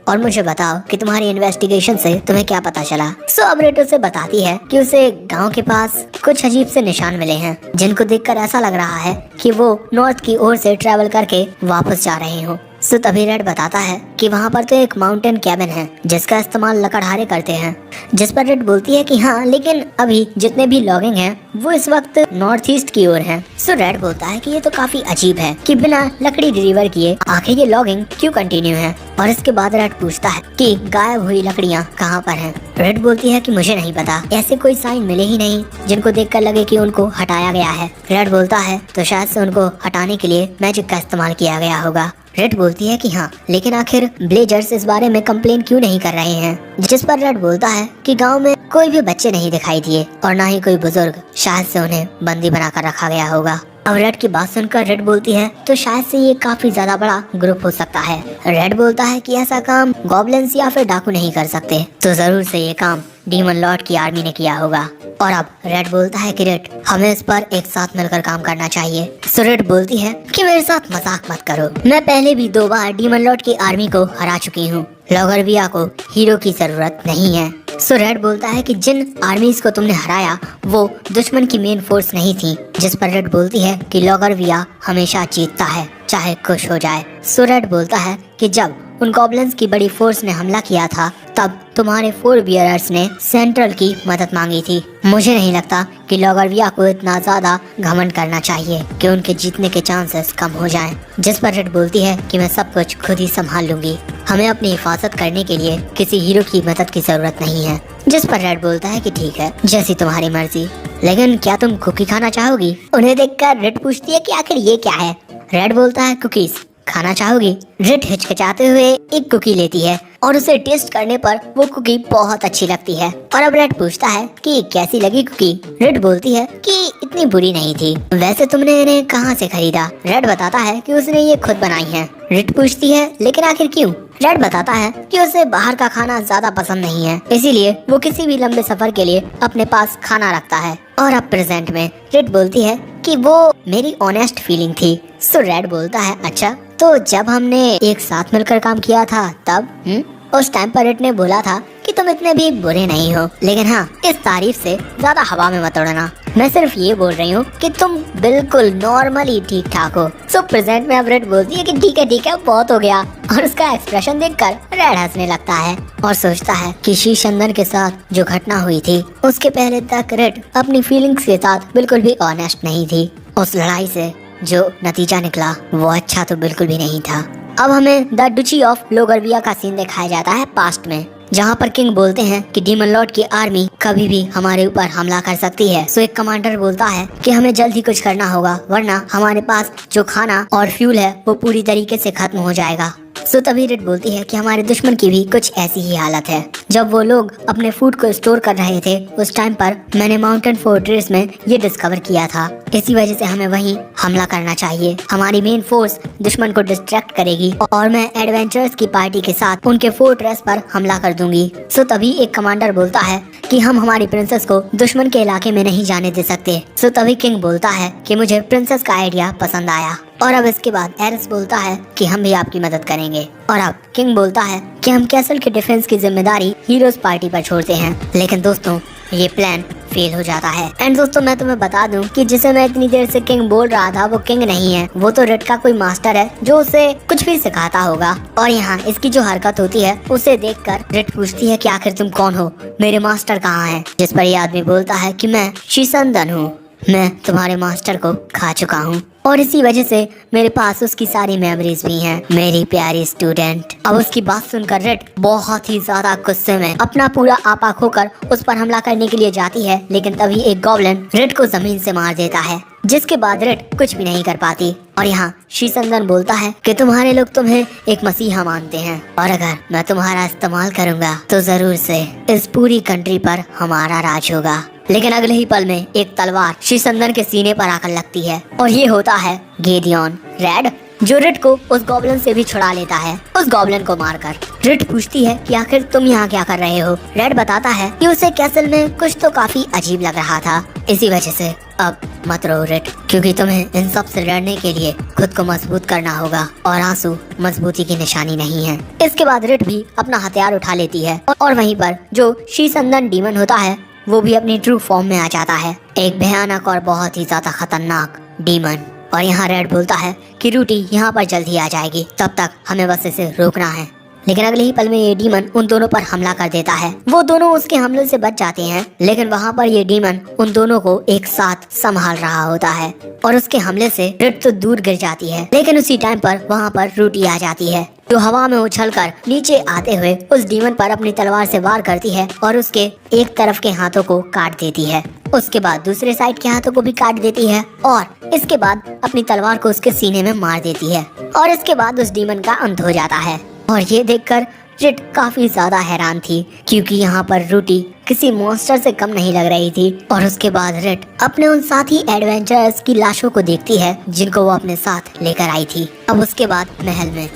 और मुझे बताओ कि तुम्हारी इन्वेस्टिगेशन से तुम्हें क्या पता चला। अब रेड उसे बताती है कि उसे गांव के पास कुछ अजीब से निशान मिले हैं जिनको देखकर ऐसा लग रहा है कि वो नॉर्थ की ओर से ट्रैवल करके वापस जा रहे हो। तभी रेड बताता है कि वहाँ पर तो एक माउंटेन कैबिन है जिसका इस्तेमाल लकड़हारे करते हैं। जिस पर रेड बोलती है कि हाँ लेकिन अभी जितने भी लॉगिंग हैं वो इस वक्त नॉर्थ ईस्ट की ओर हैं। रेड बोलता है कि ये तो काफी अजीब है कि बिना लकड़ी डिलीवर किए आखिर ये लॉगिंग क्यों कंटिन्यू है। और इसके बाद रेड पूछता है कि गायब हुई लकड़ियाँ कहाँ पर हैं। रेड बोलती है कि मुझे नहीं पता, ऐसे कोई साइन मिले ही नहीं जिनको देखकर लगे कि उनको हटाया गया है। रेड बोलता है तो शायद से उनको हटाने के लिए मैजिक का इस्तेमाल किया गया होगा। रेड बोलती है कि हाँ लेकिन आखिर ब्लेजर्स इस बारे में कंप्लेन क्यों नहीं कर रहे हैं। जिस पर रेड बोलता है कि गांव में कोई भी बच्चे नहीं दिखाई दिए और ना ही कोई बुजुर्ग, शायद से उन्हें बंदी बनाकर रखा गया होगा। अब रेड की बात सुनकर रेड बोलती है तो शायद से ये काफी ज्यादा बड़ा ग्रुप हो सकता है। रेड बोलता है कि ऐसा काम गॉब्लिन्स या फिर डाकू नहीं कर सकते, तो जरूर से ये काम डीमन लॉर्ड की आर्मी ने किया होगा। और अब रेड बोलता है कि रेड हमें इस पर एक साथ मिलकर काम करना चाहिए। रेड बोलती है कि मेरे साथ मजाक मत करो, मैं पहले भी 2 बार डीमन लॉर्ड की आर्मी को हरा चुकी हूँ। लोगरविया को हीरो की जरूरत नहीं है। सो रेड बोलता है कि जिन आर्मीज को तुमने हराया वो दुश्मन की मेन फोर्स नहीं थी, जिस पर रेड बोलती है कि लॉगरविया हमेशा जीतता है चाहे कुछ हो जाए। सो रेड बोलता है कि जब उन गॉब्लिन्स की बड़ी फोर्स ने हमला किया था तब तुम्हारे फोर बियरर्स ने सेंट्रल की मदद मांगी थी। मुझे नहीं लगता कि लॉगरविया को इतना ज्यादा घमंड करना चाहिए कि उनके जीतने के चांसेस कम हो जाएं। जिस पर रेड बोलती है कि मैं सब कुछ खुद ही संभाल लूंगी, हमें अपनी हिफाजत करने के लिए किसी हीरो की मदद की जरूरत नहीं है। जिस पर रेड बोलता है कि ठीक है, जैसी तुम्हारी मर्जी, लेकिन क्या तुम कुकी खाना चाहोगी? उन्हें देखकर रेड पूछती है कि आखिर ये क्या है। रेड बोलता है कुकीज खाना चाहोगी? रेड हिचकिचाते हुए एक कुकी लेती है और उसे टेस्ट करने पर वो कुकी बहुत अच्छी लगती है। और अब रेड पूछता है कि कैसी लगी कुकी? रेड बोलती है कि इतनी बुरी नहीं थी। वैसे तुमने इन्हें कहाँ से खरीदा? रेड बताता है कि उसने ये खुद बनाई है। रेड पूछती है लेकिन आखिर क्यों? रेड बताता है कि उसे बाहर का खाना ज्यादा पसंद नहीं है, इसीलिए वो किसी भी लंबे सफर के लिए अपने पास खाना रखता है। और अब प्रेजेंट में रेड बोलती है कि वो मेरी ऑनेस्ट फीलिंग थी। सो रेड बोलता है अच्छा, तो जब हमने एक साथ मिलकर काम किया था तब उस टाइम पर रेड ने बोला था कि तुम इतने भी बुरे नहीं हो, लेकिन हाँ, इस तारीफ से ज्यादा हवा में मत उड़ना। मैं सिर्फ ये बोल रही हूँ कि तुम बिल्कुल नॉर्मली ठीक ठाक हो। सो प्रेजेंट में अब रेड बोलती है कि ठीक है बहुत हो गया। और उसका एक्सप्रेशन देखकर रेड हंसने लगता है और सोचता है कि शीशंदन के साथ जो घटना हुई थी उसके पहले तक रेड अपनी फीलिंग्स के साथ बिल्कुल भी ऑनेस्ट नहीं थी। उस लड़ाई से जो नतीजा निकला वो अच्छा तो बिल्कुल भी नहीं था। अब हमें द डुची ऑफ लोगरविया का सीन दिखाया जाता है पास्ट में, जहाँ पर किंग बोलते हैं कि डीमन लॉर्ड की आर्मी कभी भी हमारे ऊपर हमला कर सकती है। सो एक कमांडर बोलता है कि हमें जल्द ही कुछ करना होगा, वरना हमारे पास जो खाना और फ्यूल है वो पूरी तरीके से खत्म हो जाएगा। सो तभी रेड बोलती है कि हमारे दुश्मन की भी कुछ ऐसी ही हालत है। जब वो लोग अपने फूड को स्टोर कर रहे थे उस टाइम पर मैंने माउंटेन फोर्ट्रेस में ये डिस्कवर किया था, इसी वजह से हमें वहीं हमला करना चाहिए। हमारी मेन फोर्स दुश्मन को डिस्ट्रैक्ट करेगी और मैं एडवेंचरर्स की पार्टी के साथ उनके फोर्ट्रेस पर हमला कर दूंगी। सो तभी एक कमांडर बोलता है कि हम हमारी प्रिंसेस को दुश्मन के इलाके में नहीं जाने दे सकते। सो तभी किंग बोलता है कि मुझे प्रिंसेस का आइडिया पसंद आया। और अब इसके बाद एरिस बोलता है कि हम भी आपकी मदद करेंगे। और अब किंग बोलता है कि हम कैसल के डिफेंस की जिम्मेदारी हीरोज पार्टी पर छोड़ते हैं। लेकिन दोस्तों ये प्लान फेल हो जाता है। एंड दोस्तों मैं तुम्हें बता दूं कि जिसे मैं इतनी देर से किंग बोल रहा था वो किंग नहीं है, वो तो रेड का कोई मास्टर है जो उसे कुछ भी सिखाता होगा। और यहाँ इसकी जो हरकत होती है उसे देखकर रेड पूछती है कि आखिर तुम कौन हो, मेरे मास्टर कहाँ हैं? जिस पर ये आदमी बोलता है कि मैं शीशंदन हूँ, मैं तुम्हारे मास्टर को खा चुका हूँ और इसी वजह से मेरे पास उसकी सारी मेमोरीज भी हैं, मेरी प्यारी स्टूडेंट। अब उसकी बात सुनकर रेड बहुत ही ज्यादा गुस्से में अपना पूरा आपा खोकर उस पर हमला करने के लिए जाती है, लेकिन तभी एक गॉब्लिन रेड को जमीन से मार देता है, जिसके बाद रेड कुछ भी नहीं कर पाती। और यहाँ शीशंदन बोलता है कि तुम्हारे लोग तुम्हें एक मसीहा मानते हैं और अगर मैं तुम्हारा इस्तेमाल करूँगा तो जरूर से इस पूरी कंट्री पर हमारा राज होगा। लेकिन अगले ही पल में एक तलवार शीशंदन के सीने पर आकर लगती है और ये होता है गेडियोन। रेड जो रेड को उस गॉब्लिन से भी छुड़ा लेता है, उस गॉब्लिन को मारकर। रेड पूछती है कि आखिर तुम यहाँ क्या कर रहे हो? रेड बताता है कि उसे कैसल में कुछ तो काफी अजीब लग रहा था, इसी वजह से अब मत रो रेड, क्योंकि तुम्हें इन सब से लड़ने के लिए खुद को मजबूत करना होगा और आंसू मजबूती की निशानी नहीं है। इसके बाद रेड भी अपना हथियार उठा लेती है और वहीं पर जो शीशंदन डीमन होता है वो भी अपनी ट्रू फॉर्म में आ जाता है, एक भयानक और बहुत ही ज्यादा खतरनाक डीमन। और यहाँ रेड बोलता है कि रूटी यहाँ पर जल्द ही आ जाएगी, तब तक हमें बस इसे रोकना है। लेकिन अगले ही पल में ये डीमन उन दोनों पर हमला कर देता है। वो दोनों उसके हमले से बच जाते हैं, लेकिन वहाँ पर ये डीमन उन दोनों को एक साथ संभाल रहा होता है और उसके हमले से रेड तो दूर गिर जाती है। लेकिन उसी टाइम पर वहाँ पर रूटी आ जाती है जो हवा में उछलकर नीचे आते हुए उस डीमन पर अपनी तलवार से वार करती है और उसके एक तरफ के हाथों को काट देती है, उसके बाद दूसरे साइड के हाथों को भी काट देती है और इसके बाद अपनी तलवार को उसके सीने में मार देती है और इसके बाद उस डीमन का अंत हो जाता है। और ये देखकर रेड काफी ज्यादा हैरान थी, क्योंकि यहाँ पर रूटी किसी मॉन्स्टर से कम नहीं लग रही थी। और उसके बाद रेड अपने उन साथी एडवेंचरर्स की लाशों को देखती है जिनको वो अपने साथ लेकर आई थी। अब उसके बाद महल में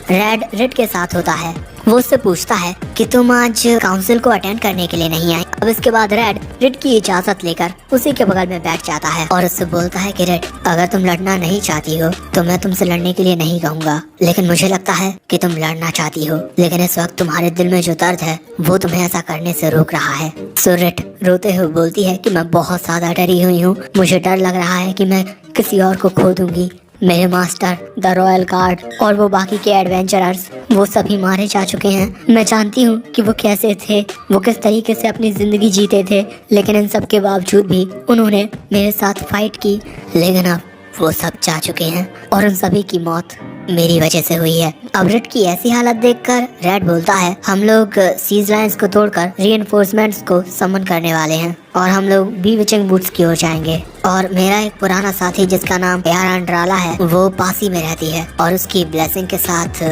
रेड के साथ होता है। वो उससे पूछता है कि तुम आज काउंसिल को अटेंड करने के लिए नहीं आए। अब इसके बाद रेड की इजाजत लेकर उसी के बगल में बैठ जाता है और उससे बोलता है कि रेड, अगर तुम लड़ना नहीं चाहती हो तो मैं तुमसे लड़ने के लिए नहीं कहूँगा, लेकिन मुझे लगता है कि तुम लड़ना चाहती हो, लेकिन इस वक्त तुम्हारे दिल में जो दर्द है वो तुम्हें ऐसा करने से रोक रहा है। सो रेड रोते हुए बोलती है कि मैं बहुत ज्यादा डरी हुई हूँ, मुझे डर लग रहा है कि मैं किसी और को खो दूंगी। मेरे मास्टर, द रॉयल गार्ड और वो बाकी के एडवेंचरर्स, वो सभी मारे जा चुके हैं। मैं जानती हूँ कि वो कैसे थे, वो किस तरीके से अपनी जिंदगी जीते थे, लेकिन इन सब के बावजूद भी उन्होंने मेरे साथ फाइट की, लेकिन अब वो सब जा चुके हैं और उन सभी की मौत मेरी वजह से हुई है। अब रेड की ऐसी हालत देखकर रेड बोलता है, हम लोग सीज लाइन्स को तोड़कर रीइंफोर्समेंट्स को समन करने वाले हैं और हम लोग बीविचिंग बूट्स की ओर जाएंगे। और मेरा एक पुराना साथी जिसका नाम यारा अंड्राला है, वो पास ही में रहती है और उसकी ब्लेसिंग के साथ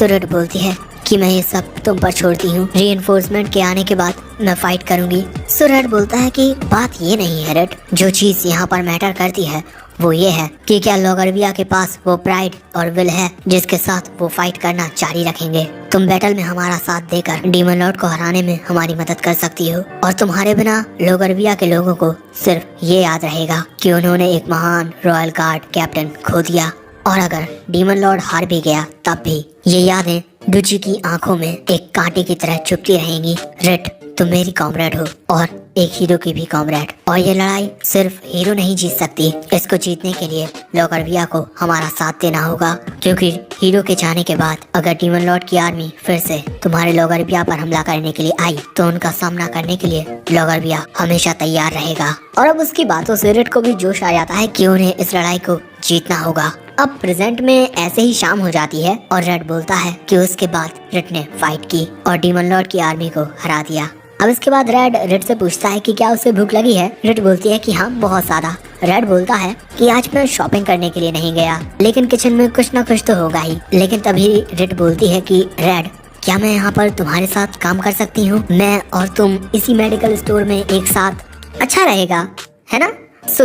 रेड बोलती है कि मैं ये सब तुम पर छोड़ती हूँ, रीइंफोर्समेंट के आने के बाद मैं फाइट करूंगी। रेड बोलता है कि बात ये नहीं है रेड, जो चीज यहाँ पर मैटर करती है वो ये है कि क्या लोगरविया के पास वो प्राइड और विल है जिसके साथ वो फाइट करना जारी रखेंगे। तुम बैटल में हमारा साथ देकर डीमन लॉर्ड को हराने में हमारी मदद कर सकती हो और तुम्हारे बिना लोगरविया के लोगों को सिर्फ ये याद रहेगा कि उन्होंने एक महान रॉयल गार्ड कैप्टन खो दिया, और अगर डीमन लॉर्ड हार भी गया तब भी ये यादें डुची की आंखों में एक कांटे की तरह चुभती रहेंगी। रेड, तुम मेरी कॉमरेड हो और एक हीरो की भी कॉमरेड, और ये लड़ाई सिर्फ हीरो नहीं जीत सकती, इसको जीतने के लिए लोगरविया को हमारा साथ देना होगा, क्योंकि हीरो के जाने के बाद अगर डीमन लॉर्ड की आर्मी फिर से तुम्हारे लोगरविया पर हमला करने के लिए आई तो उनका सामना करने के लिए लोगरविया हमेशा तैयार रहेगा। और अब उसकी बातों से रेड को भी जोश आ जाता है कि उन्हें इस लड़ाई को जीतना होगा। अब प्रेजेंट में ऐसे ही शाम हो जाती है और रेड बोलता है कि उसके बाद रेड ने फाइट की और डीमन लॉर्ड की आर्मी को हरा दिया। अब इसके बाद रेड से पूछता है कि क्या उसे भूख लगी है। रेड बोलती है कि हाँ, बहुत ज्यादा। रेड बोलता है कि आज मैं शॉपिंग करने के लिए नहीं गया, लेकिन किचन में कुछ ना कुछ तो होगा ही। लेकिन तभी रेड बोलती है कि रेड, क्या मैं यहाँ पर तुम्हारे साथ काम कर सकती हूँ? मैं और तुम इसी मेडिकल स्टोर में एक साथ, अच्छा रहेगा, है ना?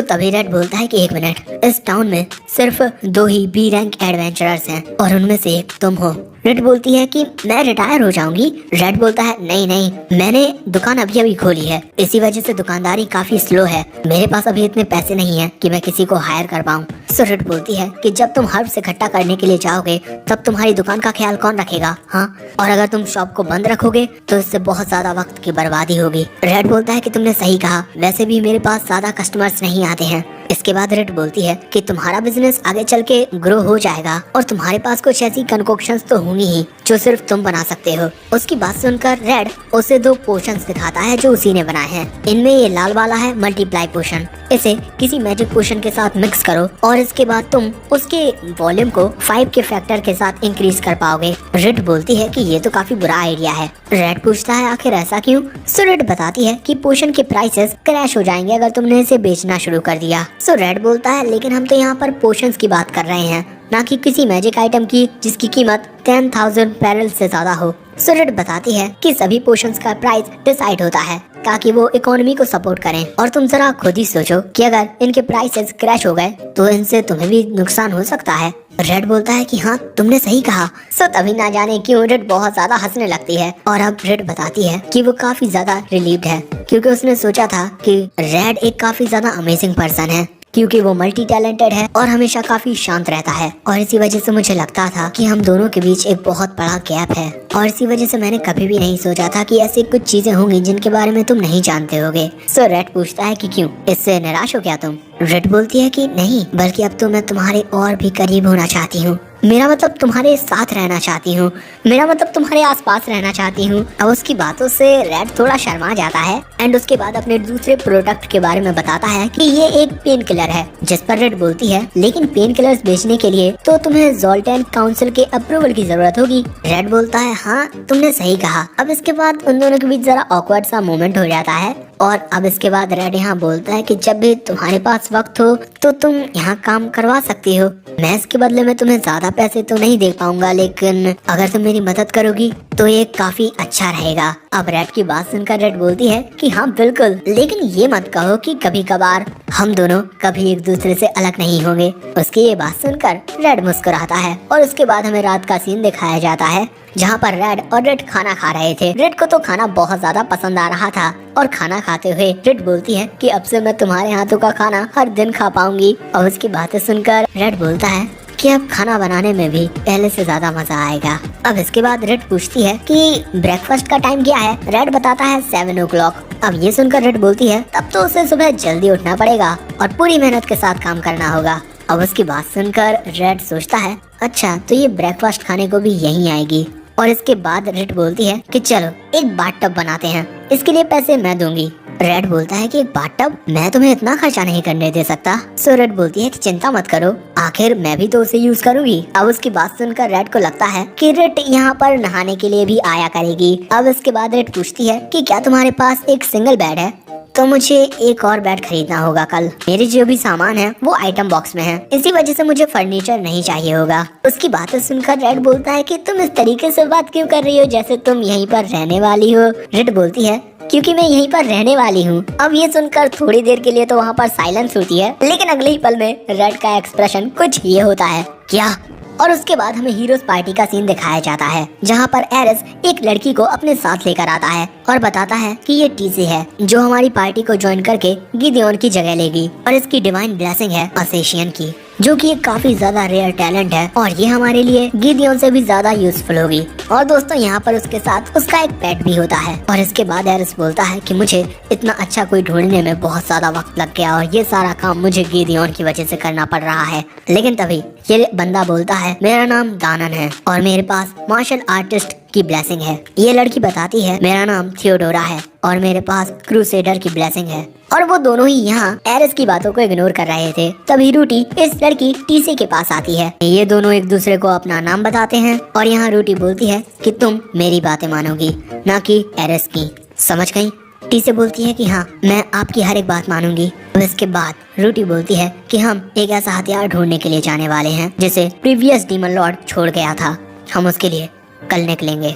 तभी रेड बोलता है कि एक मिनट, इस टाउन में सिर्फ 2 ही बी रैंक एडवेंचरर्स हैं और उनमें से एक तुम हो। रेड बोलती है कि मैं रिटायर हो जाऊंगी। रेड बोलता है नहीं, मैंने दुकान अभी खोली है, इसी वजह से दुकानदारी काफी स्लो है, मेरे पास अभी इतने पैसे नहीं है कि मैं किसी को हायर कर पाऊँ। रेड बोलती है कि जब तुम हर्ब्स इकट्ठा करने के लिए जाओगे तब तुम्हारी दुकान का ख्याल कौन रखेगा? हाँ, और अगर तुम शॉप को बंद रखोगे तो इससे बहुत ज्यादा वक्त की बर्बादी होगी। रेड बोलता है कि तुमने सही कहा, वैसे भी मेरे पास ज्यादा कस्टमर्स नहीं आते हैं। इसके बाद रेड बोलती है कि तुम्हारा बिजनेस आगे चल के ग्रो हो जाएगा और तुम्हारे पास कुछ ऐसी कंकोक्शंस तो होंगी ही जो सिर्फ तुम बना सकते हो। उसकी बात सुनकर रेड उसे 2 पोशंस दिखाता है जो उसी ने बनाए हैं। इनमें ये लाल वाला है मल्टीप्लाई पोशन, इसे किसी मैजिक पोशन के साथ मिक्स करो और इसके बाद तुम उसके वॉल्यूम को 5 के फैक्टर के साथ इंक्रीज कर पाओगे। रेड बोलती है कि ये तो काफी बुरा आइडिया है। रेड पूछता है आखिर ऐसा क्यों? रेड बताती है कि पोशन के प्राइसेस क्रैश हो जाएंगे अगर तुमने इसे बेचना शुरू कर दिया। रेड बोलता है लेकिन हम तो यहाँ पर पोशंस की बात कर रहे हैं, ना कि किसी मैजिक आइटम की जिसकी कीमत 10,000 पैरल से ज्यादा हो। रेड बताती है कि सभी पोशंस का प्राइस डिसाइड होता है ताकि वो इकोनॉमी को सपोर्ट करें, और तुम जरा खुद ही सोचो कि अगर इनके प्राइसेस क्रैश हो गए तो इनसे तुम्हें भी नुकसान हो सकता है। रेड बोलता है कि हाँ, तुमने सही कहा। तभी ना जाने क्यों रेड बहुत ज्यादा हंसने लगती है और अब रेड बताती है कि वो काफी ज्यादा रिलीव्ड है क्योंकि उसने सोचा था कि रेड एक काफी ज्यादा अमेजिंग पर्सन है, क्योंकि वो मल्टी टैलेंटेड है और हमेशा काफी शांत रहता है, और इसी वजह से मुझे लगता था कि हम दोनों के बीच एक बहुत बड़ा गैप है, और इसी वजह से मैंने कभी भी नहीं सोचा था कि ऐसी कुछ चीजें होंगी जिनके बारे में तुम नहीं जानते होगे। रेड पूछता है कि क्यों, इससे निराश हो क्या तुम? रेड बोलती है कि नहीं, बल्कि अब तो मैं तुम्हारे और भी करीब होना चाहती हूँ। मेरा मतलब तुम्हारे साथ रहना चाहती हूँ, मेरा मतलब तुम्हारे आसपास रहना चाहती हूँ। अब उसकी बातों से रेड थोड़ा शर्मा जाता है एंड उसके बाद अपने दूसरे प्रोडक्ट के बारे में बताता है कि ये एक पेन किलर है, जिस पर रेड बोलती है लेकिन पेन किलर्स बेचने के लिए तो तुम्हें ज़ोल्टैन काउंसिल के अप्रूवल की जरूरत होगी। रेड बोलता है हाँ, तुमने सही कहा। अब इसके बाद उन दोनों के बीच जरा ऑकवर्ड सा मोमेंट हो जाता है, और अब इसके बाद रेड यहाँ बोलता है कि जब भी तुम्हारे पास वक्त हो तो तुम यहाँ काम करवा सकती हो। मैं इसके बदले में तुम्हें ज्यादा पैसे तो नहीं दे पाऊंगा, लेकिन अगर तुम मेरी मदद करोगी तो ये काफी अच्छा रहेगा। अब रेड की बात सुनकर रेड बोलती है कि हाँ बिल्कुल, लेकिन ये मत कहो कि कभी कभार हम दोनों कभी एक दूसरे से अलग नहीं होंगे। उसकी ये बात सुनकर रेड मुस्कुराता है और उसके बाद हमें रात का सीन दिखाया जाता है जहाँ पर रेड और रेड खाना खा रहे थे। रेड को तो खाना बहुत ज्यादा पसंद आ रहा था और खाना खाते हुए रेड बोलती है कि अब से मैं तुम्हारे हाथों का खाना हर दिन खा पाऊंगी। और उसकी बातें सुनकर रेड बोलता है कि अब खाना बनाने में भी पहले से ज्यादा मजा आएगा। अब इसके बाद रेड पूछती है कि ब्रेकफास्ट का टाइम क्या है। रेड बताता है 7 o'clock। अब ये सुनकर रेड बोलती है तब तो उसे सुबह जल्दी उठना पड़ेगा और पूरी मेहनत के साथ काम करना होगा। अब उसकी बात सुनकर रेड सोचता है अच्छा तो ये ब्रेकफास्ट खाने को भी यहीं आएगी। और इसके बाद रेड बोलती है कि चलो एक बाथटब बनाते हैं, इसके लिए पैसे मैं दूंगी। रेड बोलता है कि एक बाथटब, मैं तुम्हें इतना खर्चा नहीं करने दे सकता। सो रेड बोलती है कि चिंता मत करो, आखिर मैं भी तो उसे यूज करूंगी। अब उसकी बात सुनकर रेड को लगता है कि रेड यहाँ पर नहाने के लिए भी आया करेगी। अब इसके बाद रेड पूछती है कि क्या तुम्हारे पास एक सिंगल बेड है? तो मुझे एक और बेड खरीदना होगा कल। मेरे जो भी सामान है वो आइटम बॉक्स में है, इसी वजह से मुझे फर्नीचर नहीं चाहिए होगा। उसकी बातें सुनकर रेड बोलता है कि तुम इस तरीके से बात क्यों कर रही हो जैसे तुम यहीं पर रहने वाली हो। रेड बोलती है क्योंकि मैं यहीं पर रहने वाली हूँ। अब ये सुनकर थोड़ी देर के लिए तो वहाँ पर साइलेंस होती है, लेकिन अगले ही पल में रेड का एक्सप्रेशन कुछ ये होता है क्या। और उसके बाद हमें हीरोज पार्टी का सीन दिखाया जाता है जहाँ पर एरिस एक लड़की को अपने साथ लेकर आता है और बताता है कि ये टीसी है जो हमारी पार्टी को ज्वाइन करके गिडियोन की जगह लेगी और इसकी डिवाइन ब्लेसिंग है असेशियन की, जो कि एक काफी ज्यादा रेयर टैलेंट है और ये हमारे लिए गिडियोन से भी ज्यादा यूजफुल होगी। और दोस्तों यहाँ पर उसके साथ उसका एक पेट भी होता है। और इसके बाद एरिस बोलता है कि मुझे इतना अच्छा कोई ढूंढने में बहुत ज्यादा वक्त लग गया और ये सारा काम मुझे गिडियोन की वजह से करना पड़ रहा है। लेकिन तभी ये बंदा बोलता है मेरा नाम दानन है और मेरे पास मार्शल आर्टिस्ट की ब्लेसिंग है। ये लड़की बताती है मेरा नाम थियोडोरा है और मेरे पास क्रूसेडर की ब्लेसिंग है। और वो दोनों ही यहाँ एरिस की बातों को इग्नोर कर रहे थे। तभी रूटी इस लड़की टीसी के पास आती है। ये दोनों एक दूसरे को अपना नाम बताते हैं और यहाँ रूटी बोलती है कि तुम मेरी बातें मानोगी ना कि एरिस की, समझ गई? टीसी बोलती है कि हाँ मैं आपकी हर एक बात मानूंगी। और इसके बाद रूटी बोलती है कि हम एक ऐसा हथियार ढूंढने के लिए जाने वाले हैं जिसे प्रीवियस डीमन लॉर्ड छोड़ गया था, हम उसके लिए कल निकलेंगे।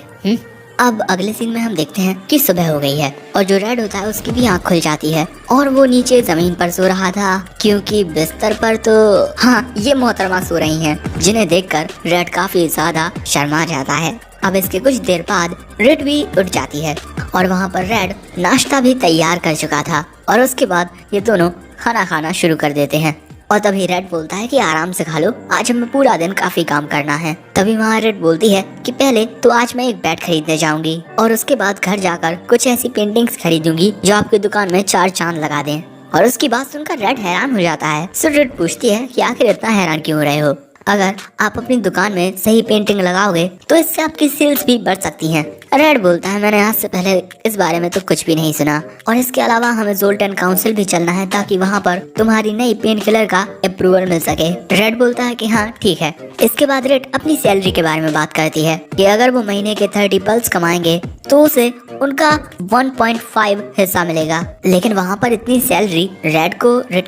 अब अगले सीन में हम देखते हैं कि सुबह हो गई है और जो रेड होता है उसकी भी आँख खुल जाती है और वो नीचे जमीन पर सो रहा था क्योंकि बिस्तर पर तो हाँ ये मोहतरमा सो रही हैं, जिन्हें देखकर रेड काफी ज्यादा शर्मा जाता है। अब इसके कुछ देर बाद रेड भी उठ जाती है और वहाँ पर रेड नाश्ता भी तैयार कर चुका था और उसके बाद ये दोनों खाना खाना शुरू कर देते हैं। और तभी रेड बोलता है कि आराम से खा लो, आज हमें पूरा दिन काफी काम करना है। तभी वहाँ रेड बोलती है कि पहले तो आज मैं एक बैट खरीदने जाऊंगी और उसके बाद घर जाकर कुछ ऐसी पेंटिंग्स खरीदूंगी जो आपकी दुकान में 4 चांद लगा दें। और उसकी बात सुनकर रेड हैरान हो जाता है। सो रेड पूछती है कि आखिर इतना हैरान क्यों हो रहे हो? अगर आप अपनी दुकान में सही पेंटिंग लगाओगे तो इससे आपकी सेल्स भी बढ़ सकती हैं। रेड बोलता है मैंने आज से पहले इस बारे में तो कुछ भी नहीं सुना और इसके अलावा हमें जोल्टन काउंसिल भी चलना है ताकि वहाँ पर तुम्हारी नई पेन किलर का अप्रूवल मिल सके। रेड बोलता है कि हाँ ठीक है। इसके बाद रेड अपनी सैलरी के बारे में बात करती है कि अगर वो महीने के 30 पल्स कमाएंगे तो उसे उनका 1.5 हिस्सा मिलेगा। लेकिन वहाँ पर इतनी सैलरी रेड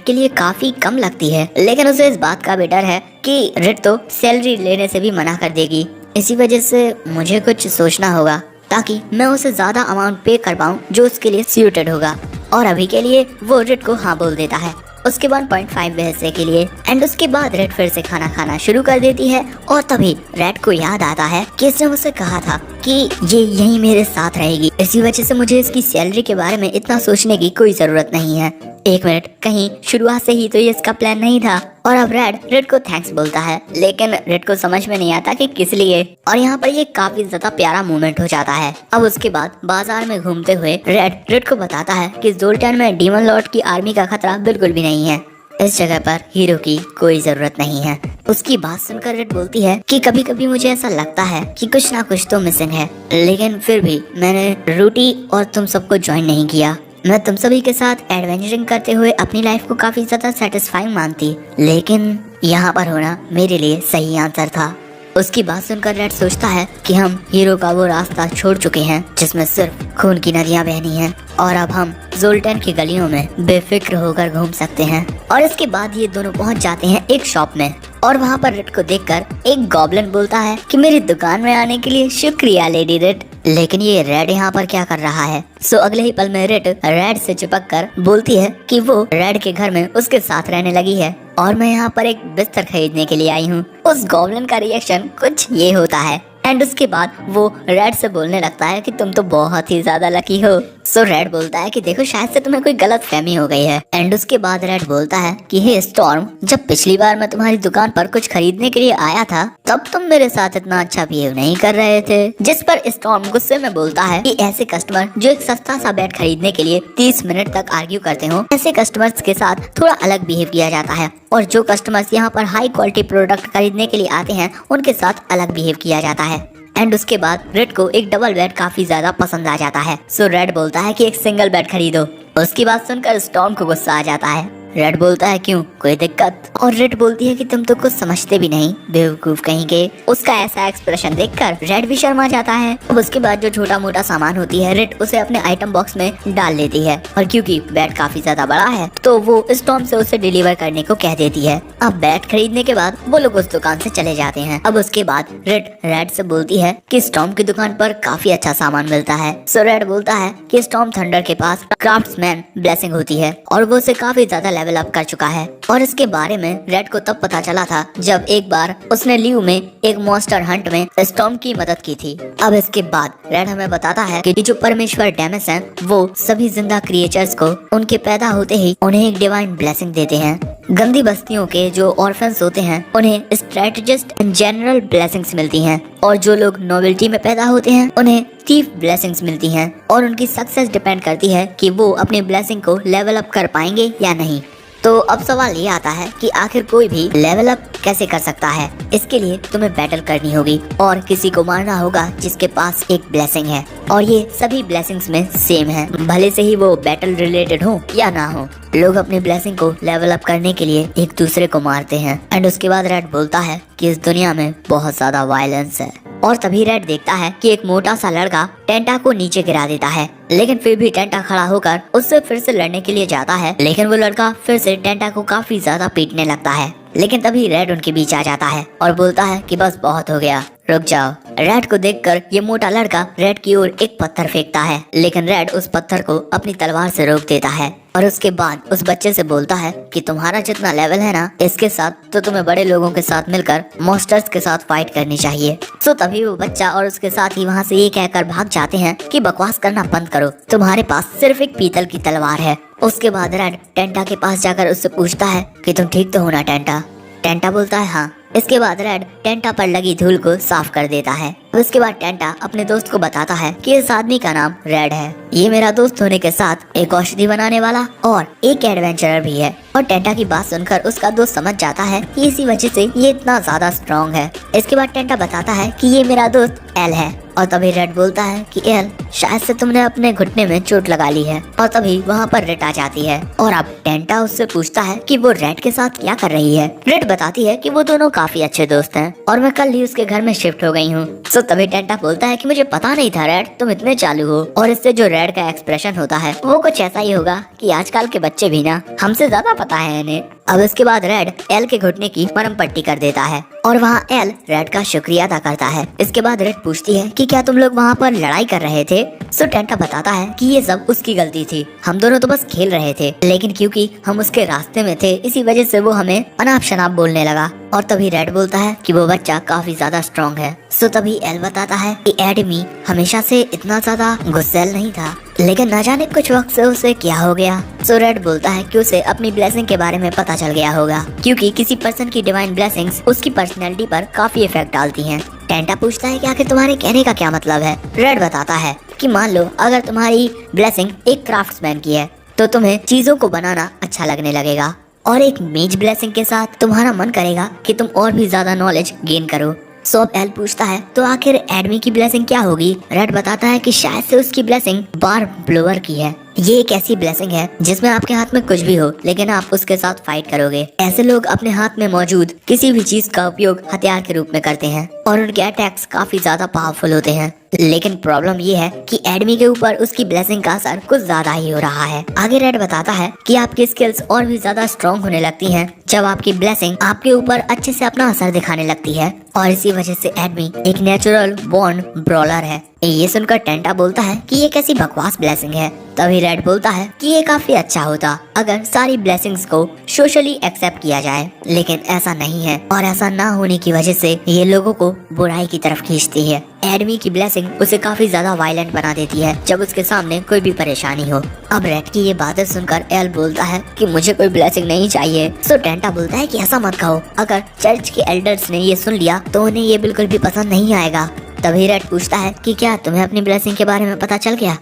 के लिए काफी कम लगती है, लेकिन उसे इस बात का भी डर है कि रेड तो सैलरी लेने से भी मना कर देगी। इसी वजह से मुझे कुछ सोचना होगा ताकि मैं उसे ज्यादा अमाउंट पे कर पाऊँ जो उसके लिए सूटेड होगा। और अभी के लिए वो रेड को हाँ बोल देता है उसके 1.5 हिस्से के लिए। एंड उसके बाद रेड फिर से खाना खाना शुरू कर देती है और तभी रेड को याद आता है कि इसने मुझसे कहा था कि ये यहीं मेरे साथ रहेगी, इसी वजह से मुझे इसकी सैलरी के बारे में इतना सोचने की कोई जरूरत नहीं है। एक मिनट, कहीं शुरुआत से ही तो ये इसका प्लान नहीं था। और अब रेड को थैंक्स बोलता है, लेकिन रेड को समझ में नहीं आता कि किस लिए। और यहाँ पर ये काफी ज्यादा प्यारा मोमेंट हो जाता है। अब उसके बाद बाजार में घूमते हुए रेड को बताता है कि जोल्टन में डीमन लॉर्ड की आर्मी का खतरा बिल्कुल भी नहीं है, इस जगह पर हीरो की कोई जरूरत नहीं है। उसकी बात सुनकर रेड बोलती है कि कभी कभी मुझे ऐसा लगता है कि कुछ ना कुछ तो मिसिंग है, लेकिन फिर भी मैंने रूटी और तुम सबको ज्वाइन नहीं किया। मैं तुम सभी के साथ एडवेंचरिंग करते हुए अपनी लाइफ को काफी ज्यादा सेटिस्फाइंग मानती, लेकिन यहाँ पर होना मेरे लिए सही आंसर था। उसकी बात सुनकर रेड सोचता है कि हम हीरो का वो रास्ता छोड़ चुके हैं जिसमें सिर्फ खून की नदियां बहनी हैं और अब हम जोल्टन की गलियों में बेफिक्र होकर घूम सकते हैं। और इसके बाद ये दोनों पहुंच जाते हैं एक शॉप में और वहाँ पर रेड को देखकर एक गॉब्लिन बोलता है कि मेरी दुकान में आने के लिए शुक्रिया लेडी रेड, लेकिन ये रेड यहाँ पर क्या कर रहा है। सो अगले ही पल में रेड से चिपक कर बोलती है कि वो रेड के घर में उसके साथ रहने लगी है और मैं यहाँ पर एक बिस्तर खरीदने के लिए आई हूँ। उस गॉब्लिन का रिएक्शन कुछ ये होता है एंड उसके बाद वो रेड से बोलने लगता है कि तुम तो बहुत ही ज्यादा लकी हो। सो रेड बोलता है कि देखो शायद से तुम्हें कोई गलत फहमी हो गई है। एंड उसके बाद रेड बोलता है कि हे स्टॉर्म, जब पिछली बार मैं तुम्हारी दुकान पर कुछ खरीदने के लिए आया था तब तुम मेरे साथ इतना अच्छा बिहेव नहीं कर रहे थे। जिस पर स्टॉर्म गुस्से में बोलता है कि ऐसे कस्टमर जो एक सस्ता सा बेड खरीदने के लिए 30 मिनट तक आर्ग्यू करते हो, ऐसे कस्टमर्स के साथ थोड़ा अलग बिहेव किया जाता है और जो कस्टमर्स यहाँ पर हाई क्वालिटी प्रोडक्ट खरीदने के लिए आते हैं उनके साथ अलग बिहेव किया जाता है। एंड उसके बाद रेड को एक डबल बेड काफी ज्यादा पसंद आ जाता है। सो रेड बोलता है कि एक सिंगल बेड खरीदो। उसकी बात सुनकर स्टॉर्म को गुस्सा आ जाता है। रेड बोलता है क्यों, कोई दिक्कत? और रेड बोलती है कि तुम तो कुछ समझते भी नहीं, बेवकूफ कहीं के। उसका ऐसा एक्सप्रेशन देखकर रेड भी शर्मा जाता है। अब उसके बाद जो छोटा मोटा सामान होती है रेड उसे अपने आइटम बॉक्स में डाल लेती है और क्योंकि बेड काफी ज्यादा बड़ा है तो वो स्टॉर्म से उसे डिलीवर करने को कह देती है। अब बेड खरीदने के बाद वो लोग उस दुकान से चले जाते हैं। अब उसके बाद रेड से बोलती है कि स्टॉर्म की दुकान पर काफी अच्छा सामान मिलता है। सो रेड बोलता है कि स्टॉर्म थंडर के पास क्राफ्ट्समैन ब्लेसिंग होती है और वो उसे काफी ज्यादा लेवल अप कर चुका है। और इसके बारे में रेड को तब पता चला था जब एक बार उसने ल्यू में एक मॉन्स्टर हंट में स्टॉर्म की मदद की थी। अब इसके बाद रेड हमें बताता है कि जो परमेश्वर डेमस हैं वो सभी जिंदा क्रिएचर्स को उनके पैदा होते ही उन्हें एक डिवाइन ब्लेसिंग देते हैं। गंदी बस्तियों के जो ऑर्फन्स होते हैं उन्हें स्ट्रेटेजिस्ट एंड जनरल ब्लेसिंग्स मिलती हैं और जो लोग नोबिलिटी में पैदा होते हैं उन्हें थीफ ब्लेसिंग्स मिलती हैं और उनकी सक्सेस डिपेंड करती है कि वो अपनी ब्लेसिंग को लेवल अप कर पाएंगे या नहीं। तो अब सवाल ये आता है कि आखिर कोई भी लेवल अप कैसे कर सकता है। इसके लिए तुम्हें बैटल करनी होगी और किसी को मारना होगा जिसके पास एक ब्लेसिंग है और ये सभी ब्लेसिंग्स में सेम है, भले से ही वो बैटल रिलेटेड हो या ना हो। लोग अपनी ब्लेसिंग को लेवल अप करने के लिए एक दूसरे को मारते हैं। एंड उसके बाद रेड बोलता है कि इस दुनिया में बहुत ज्यादा वायलेंस है और तभी रेड देखता है कि एक मोटा सा लड़का टेंटा को नीचे गिरा देता है, लेकिन फिर भी टेंटा खड़ा होकर उससे फिर से लड़ने के लिए जाता है। लेकिन वो लड़का फिर से टेंटा को काफी ज्यादा पीटने लगता है। लेकिन तभी रेड उनके बीच आ जाता है और बोलता है कि बस बहुत हो गया, रुक जाओ। रेड को देखकर ये मोटा लड़का रेड की ओर एक पत्थर फेंकता है, लेकिन रेड उस पत्थर को अपनी तलवार से रोक देता है और उसके बाद उस बच्चे से बोलता है कि तुम्हारा जितना लेवल है ना इसके साथ तो तुम्हें बड़े लोगों के साथ मिलकर मॉन्स्टर्स के साथ फाइट करनी चाहिए। सो तभी वो बच्चा और उसके साथ ही वहाँ से ये कहकर भाग जाते हैं कि बकवास करना बंद करो, तुम्हारे पास सिर्फ एक पीतल की तलवार है। उसके बाद रेड टेंटा के पास जाकर उससे पूछता है कि तुम ठीक तो हो ना टेंटा? टेंटा बोलता है हाँ। इसके बाद रेड टेंटा पर लगी धूल को साफ कर देता है। उसके बाद टेंटा अपने दोस्त को बताता है कि इस आदमी का नाम रेड है, ये मेरा दोस्त होने के साथ एक औषधि बनाने वाला और एक एडवेंचरर भी है। और टेंटा की बात सुनकर उसका दोस्त समझ जाता है कि इसी वजह से ये इतना ज्यादा स्ट्रॉन्ग है। इसके बाद टेंटा बताता है कि ये मेरा दोस्त एल है और तभी रेड बोलता है कि एल शायद से तुमने अपने घुटने में चोट लगा ली है। और तभी वहाँ पर रेड आ जाती है और अब टेंटा उससे पूछता है कि वो रेड के साथ क्या कर रही है। रेड बताती है कि वो दोनों काफी अच्छे दोस्त हैं और मैं कल ही उसके घर में शिफ्ट हो गई हूँ। सो तभी टेंटा बोलता है कि मुझे पता नहीं था रेड तुम इतने चालू हो। और इससे जो रेड का एक्सप्रेशन होता है वो कुछ ऐसा ही होगा कि आजकल के बच्चे भी ना हमसे ज्यादा पता है इन्हें। अब इसके बाद रेड एल के घुटने की मरहम पट्टी कर देता है और वहाँ एल रेड का शुक्रिया अदा करता है। इसके बाद रेड पूछती है कि क्या तुम लोग वहाँ पर लड़ाई कर रहे थे? सो टेंटा बताता है कि ये सब उसकी गलती थी, हम दोनों तो बस खेल रहे थे, लेकिन क्योंकि हम उसके रास्ते में थे इसी वजह से वो हमें अनाप शनाप बोलने लगा। और तभी रेड बोलता है कि वो बच्चा काफी ज्यादा स्ट्रॉन्ग है। सो तभी एल बताता है कि एडमी हमेशा से इतना ज्यादा गुस्सैल नहीं था, लेकिन न जाने कुछ वक्त से उसे क्या हो गया। सो रेड बोलता है कि उसे अपनी ब्लेसिंग के बारे में पता चल गया होगा, क्योंकि किसी पर्सन की डिवाइन ब्लेसिंग्स उसकी पर्सनैलिटी पर काफी इफेक्ट डालती हैं। टेंटा पूछता है कि आखिर तुम्हारे कहने का क्या मतलब है। रेड बताता है कि मान लो अगर तुम्हारी ब्लेसिंग एक क्राफ्ट्समैन की है तो तुम्हें चीजों को बनाना अच्छा लगने लगेगा और एक मेज ब्लेसिंग के साथ तुम्हारा मन करेगा कि तुम और भी ज्यादा नॉलेज गेन करो। सो अब एल पूछता है तो आखिर एडमी की ब्लेसिंग क्या होगी। रेड बताता है कि शायद से उसकी ब्लेसिंग बार ब्लोअर की है। ये एक ऐसी ब्लेसिंग है जिसमें आपके हाथ में कुछ भी हो लेकिन आप उसके साथ फाइट करोगे। ऐसे लोग अपने हाथ में मौजूद किसी भी चीज का उपयोग हथियार के रूप में करते हैं और उनके अटैक्स काफी ज्यादा पावरफुल होते हैं। लेकिन प्रॉब्लम ये है कि एडमी के ऊपर उसकी ब्लेसिंग का असर कुछ ज्यादा ही हो रहा है। आगे रेड बताता है कि आपकी स्किल्स और भी ज्यादा स्ट्रॉन्ग होने लगती हैं जब आपकी ब्लेसिंग आपके ऊपर अच्छे से अपना असर दिखाने लगती है और इसी वजह से एडमी एक नेचुरल बॉर्न ब्रॉलर है। ये सुनकर टेंटा बोलता है कि ये कैसी बकवास ब्लेसिंग है। तभी रेड बोलता है कि ये काफी अच्छा होता अगर सारी ब्लेसिंग्स को सोशली एक्सेप्ट किया जाए, लेकिन ऐसा नहीं है और ऐसा ना होने की वजह से ये लोगों को बुराई की तरफ खींचती है। एडमी की ब्लेसिंग उसे काफी ज्यादा वायलेंट बना देती है जब उसके सामने कोई भी परेशानी हो। अब रेड की ये बातें सुनकर एल बोलता है कि मुझे कोई ब्लेसिंग नहीं चाहिए। सो टेंटा बोलता है कि ऐसा मत कहो, अगर चर्च के एल्डर्स ने ये सुन लिया तो उन्हें ये बिल्कुल भी पसंद नहीं आएगा। तभी रेड पूछता है कि क्या तुम्हें अपनी ब्लेसिंग के बारे में पता चल गया?